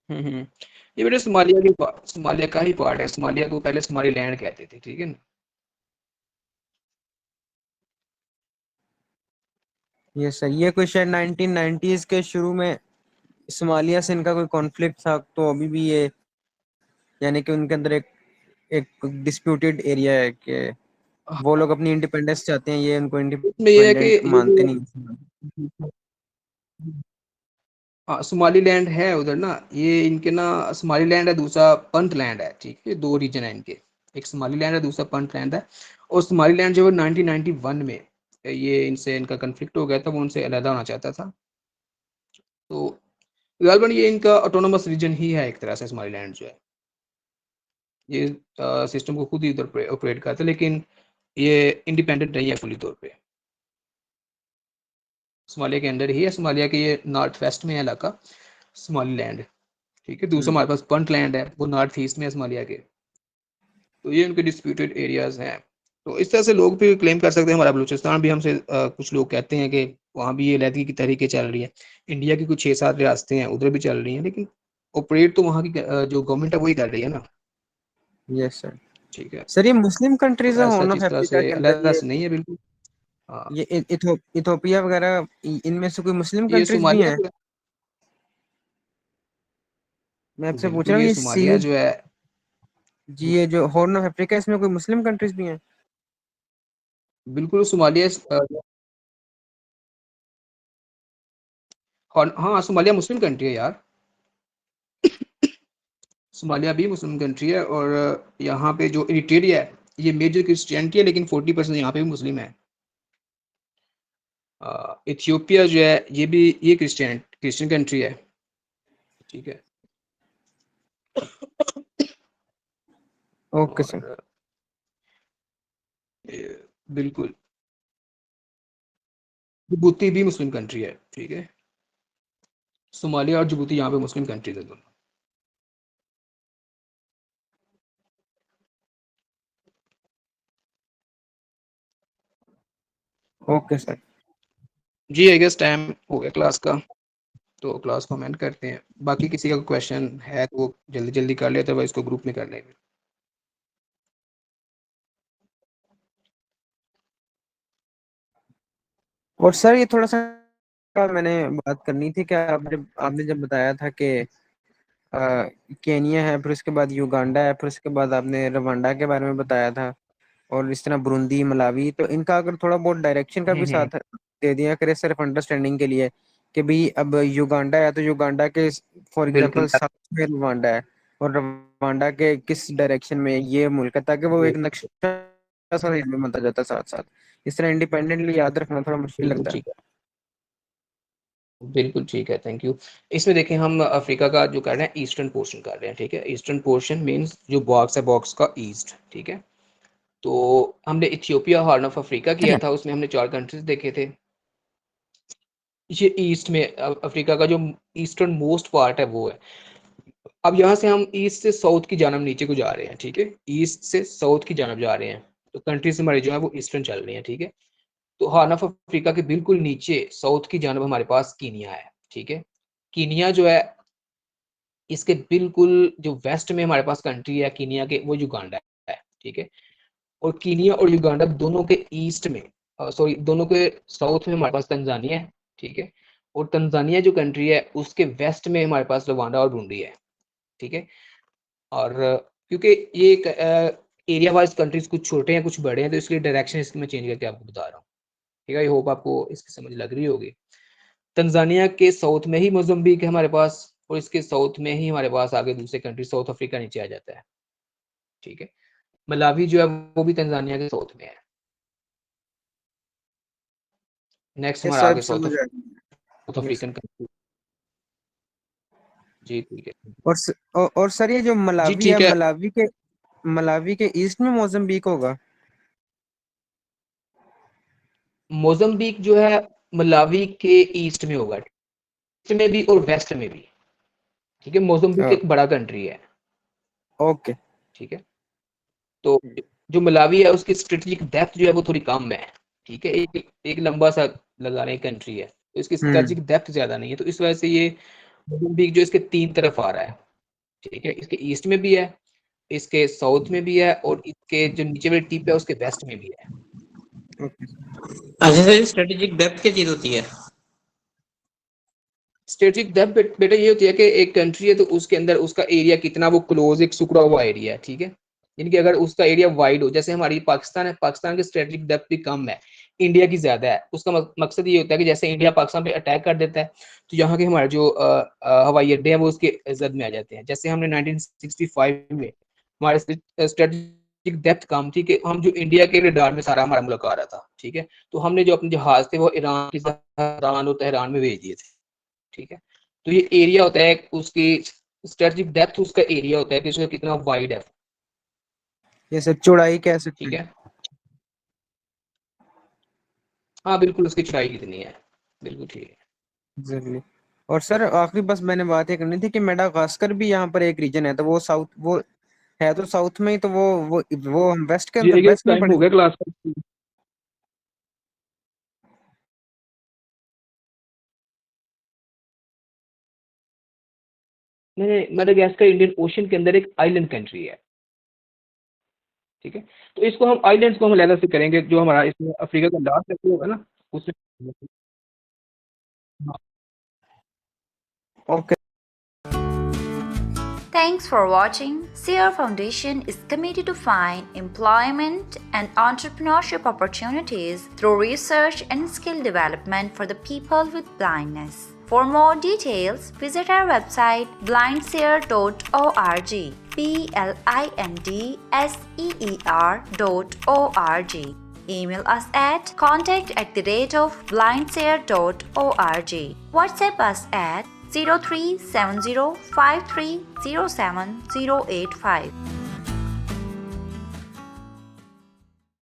हम्म। ये बेटे सोमालिया का ही पार्ट है। सोमालिया को पहले सोमाली लैंड कहते थे, ठीक है ना। यस सर, ये कोई शायद 1990s के शुरू में सोमालिया से इनका कोई कॉन्फ्लिक्ट था, तो अभी भी ये यानी कि उनके अंदर एक डिस्प्यूटेड एरिया है कि वो लोग अपनी इंडिपेंडेंस चाहते हैं, ये उनको इसमें ये है कि इंडिपेंडेंट ये मानते जो नहीं। हाँ सोमालीलैंड है उधर ना, ये इनके ना सोमालीलैंड है, दूसरा पंतलैंड है, ठीक है। 2 रीजन है इनके, एक सोमालीलैंड है, दूसरा पंतलैंड है। और सोमालीलैंड जो है 1991 में ये इनसे इनका कन्फ्लिक्ट हो गया था, वो उनसे अलहदा होना चाहता था। तो गालबन ये इनका ऑटोनोमस रीजन ही है एक तरह से। सोमालीलैंड जो है ये सिस्टम को खुद ही उधर ऑपरेट करता है, लेकिन ये इंडिपेंडेंट नहीं है फुली तौर पे। सोमालिया के अंडर ही है। सोमालिया के ये नॉर्थ वेस्ट में है इलाका सोमालीलैंड, ठीक है। दूसरा हमारे पास पुंटलैंड है, वो नॉर्थ ईस्ट में है सोमालिया के। तो ये उनके डिस्प्यूटेड एरियाज हैं। तो इस तरह से लोग भी क्लेम कर सकते हैं। हमारा बलूचिस्तान भी हमसे कुछ लोग कहते हैं कि वहाँ भी ये लैदगी की तहरीकें चल रही है। इंडिया की कुछ 6-7 रियासतें हैं उधर भी चल रही हैं, लेकिन ऑपरेट तो वहाँ की जो गवर्नमेंट है वही कर रही है ना। Yes sir. ठीक है, सर ये मुस्लिम तो कंट्रीज है ऐसा हॉर्न ऑफ जिस तरह अफ्रीका से के अंदर, अलहदा से नहीं है बिल्कुल। हाँ, ये इथोपिया वगैरह, इनमें से कोई मुस्लिम ये कंट्रीज भी सोमालिया हैं? जो है, मैं आपसे पूछ बिल्कुल रहा हूँ ये ये सोमालिया जो है, जी ये जो हॉर्न ऑफ अफ्रीका, इसमें कोई मुस्लिम कंट्रीज भी हैं? बिल्कुल सोमालिया हाँ सोमालिया मुस्लिम कंट्री है यार। सोमालिया भी मुस्लिम कंट्री है। और यहाँ पे जो इरिट्रिया है ये मेजर क्रिश्चियनिटी है, लेकिन 40% यहाँ पे भी मुस्लिम है। इथियोपिया जो है ये क्रिश्चियन कंट्री है, ठीक है। Okay sir. और बिल्कुल जिबूती भी मुस्लिम कंट्री है, ठीक है। सोमालिया और जिबूती यहाँ पे मुस्लिम कंट्रीज है दोनों। Okay sir. जी आई गेस टाइम हो गया क्लास का, तो क्लास को एंड करते हैं। बाकी किसी का क्वेश्चन है तो वो जल्दी जल्दी कर ले, अदरवाइज इसको ग्रुप में कर लेंगे। और सर ये थोड़ा सा मैंने बात करनी थी कि आपने जब बताया था कि केनिया है, फिर उसके बाद युगांडा है, फिर उसके बाद आपने रवांडा के बारे में बताया था, और इस तरह बुरुंदी, मलावी, तो इनका अगर थोड़ा बहुत डायरेक्शन का भी हम्म। साथ दे दिया करे सिर्फ अंडरस्टैंडिंग के लिए कि भाई अब युगांडा है तो युगांडा के फॉर बिल्कुल एग्जांपल साउथ में रवांडा है, और रवांडा के किस डायरेक्शन में ये मुल्क है, ताकि वो एक नक्शा सा भी बनता जाता साथ साथ। इस तरह इंडिपेंडेंटली याद रखना थोड़ा मुश्किल बिल्कुल लगता है। ठीक है, बिल्कुल ठीक है, थैंक यू। इसमें देखें हम अफ्रीका का जो कर रहे हैं ईस्टर्न पोर्शन कर रहे हैं, ठीक है। ईस्टर्न पोर्शन मींस जो बॉक्स है, बॉक्स का ईस्ट, ठीक है। तो हमने इथियोपिया हॉर्न ऑफ अफ्रीका किया था, उसमें हमने 4 कंट्रीज देखे थे। ये ईस्ट में अफ्रीका का जो ईस्टर्न मोस्ट पार्ट है वो है। अब यहाँ से हम ईस्ट से साउथ की जानब नीचे को जा रहे हैं, ठीक है। ईस्ट से साउथ की जानब जा रहे हैं, तो कंट्रीज हमारी जो है वो ईस्टर्न चल रही हैं, ठीक है। तो हॉर्न ऑफ अफ्रीका के बिल्कुल नीचे साउथ की जानब हमारे पास कीनिया है, ठीक है। कीनिया जो है इसके बिल्कुल जो वेस्ट में हमारे पास कंट्री है कीनिया के, वो युगांडा है, ठीक है। और कीनिया और युगांडा दोनों के ईस्ट में, सॉरी दोनों के साउथ में हमारे पास तंजानिया है, ठीक है। और तंजानिया जो कंट्री है उसके वेस्ट में हमारे पास रवांडा और बुरुंडी है, ठीक है। और क्योंकि ये एरिया वाइज कंट्रीज कुछ छोटे हैं कुछ बड़े हैं, तो इसलिए डायरेक्शन इसकी मैं चेंज करके आपको बता रहा हूँ, ठीक है। आई होप आपको इसकी समझ लग रही होगी। तंजानिया के साउथ में ही मोजम्बिक है हमारे पास, और इसके साउथ में ही हमारे पास आगे दूसरे कंट्री साउथ अफ्रीका नीचे आ जाता है। ठीक है। मलावी जो है वो भी तंजानिया के साउथ में है। नेक्स्ट ये हमारा सब आगे समझ आ गया। South African country. जी ठीक है। और सर ये जो जी मलावी है, ठीक है। मलावी के ईस्ट में मोजाम्बिक होगा। मोजाम्बिक जो है मलावी के ईस्ट में होगा, ईस्ट में भी और वेस्ट में भी। ठीक है, मोजाम्बिक एक बड़ा कंट्री है। ओके। ठीक है, तो जो मलावी है उसकी स्ट्रेटेजिक डेप्थ जो है वो थोड़ी कम है। ठीक है, एक लंबा सा लगा रहे कंट्री है, तो इसकी स्ट्रेटेजिक डेप्थ ज्यादा नहीं है, तो इस वजह से ये मोजाम्बिक जो इसके 3 तरफ आ रहा है। ठीक है, इसके ईस्ट में भी है, इसके साउथ में भी है, और इसके जो नीचे वाली टिप है उसके वेस्ट में भी है। अच्छा सर, स्ट्रेटेजिक डेप्थ क्या चीज होती है? स्ट्रेटेजिक डेप्थ बेटा ये होती है कि एक कंट्री है तो उसके अंदर उसका एरिया कितना वो क्लोज एक सिकुड़ा हुआ एरिया है। ठीक है, यानी कि अगर उसका एरिया वाइड हो, जैसे हमारी पाकिस्तान है, पाकिस्तान की स्ट्रेटेजिक डेप्थ भी कम है, इंडिया की ज्यादा है। उसका मकसद ये होता है कि जैसे इंडिया पाकिस्तान पे अटैक कर देता है तो यहाँ के हमारे जो हवाई अड्डे हैं वो उसके जद में आ जाते हैं। जैसे हमने 1965 में हमारे स्ट्रेटेजिक डेप्थ कम थी कि हम जो इंडिया के रडार में सारा हमारा मुल्क आ रहा था। ठीक है, तो हमने जो अपने जहाज थे वो ईरान और तेहरान में भेज दिए थे। ठीक है, तो ये एरिया होता है उसकी स्ट्रेटेजिक डेप्थ, उसका एरिया होता है कि उसका कितना वाइड है। ये सर चौड़ाई कह सकते ठीक हैं। है, हाँ बिल्कुल, उसकी चौड़ाई कितनी है, बिल्कुल ठीक है। एग्जैक्टली। और सर आखिरी बस मैंने बात ये करनी थी कि मेडागास्कर भी यहाँ पर एक रीजन है, तो वो साउथ, वो है तो साउथ में ही, तो वो हम वेस्ट के जी अंदर, देखिए वेस्ट में टाइम पड़े। हो गया क्लास का। नहीं, मेडागास्कर इंडियन ओशन के अंदर एक आइलैंड कंट्री है। ठीक है, तो इसको हम आइलैंड्स को हम अलग से करेंगे, जो हमारा इसमें अफ्रीका का लास्ट कंट्री होगा ना उसमें। Okay. Thanks for watching. Sierra Foundation is committed to find employment and entrepreneurship opportunities through research and skill development for the people with blindness. For more details, visit our website blindseer.org. blindseer.org. Email us at contact@blindseer.org. WhatsApp us at 037053070085.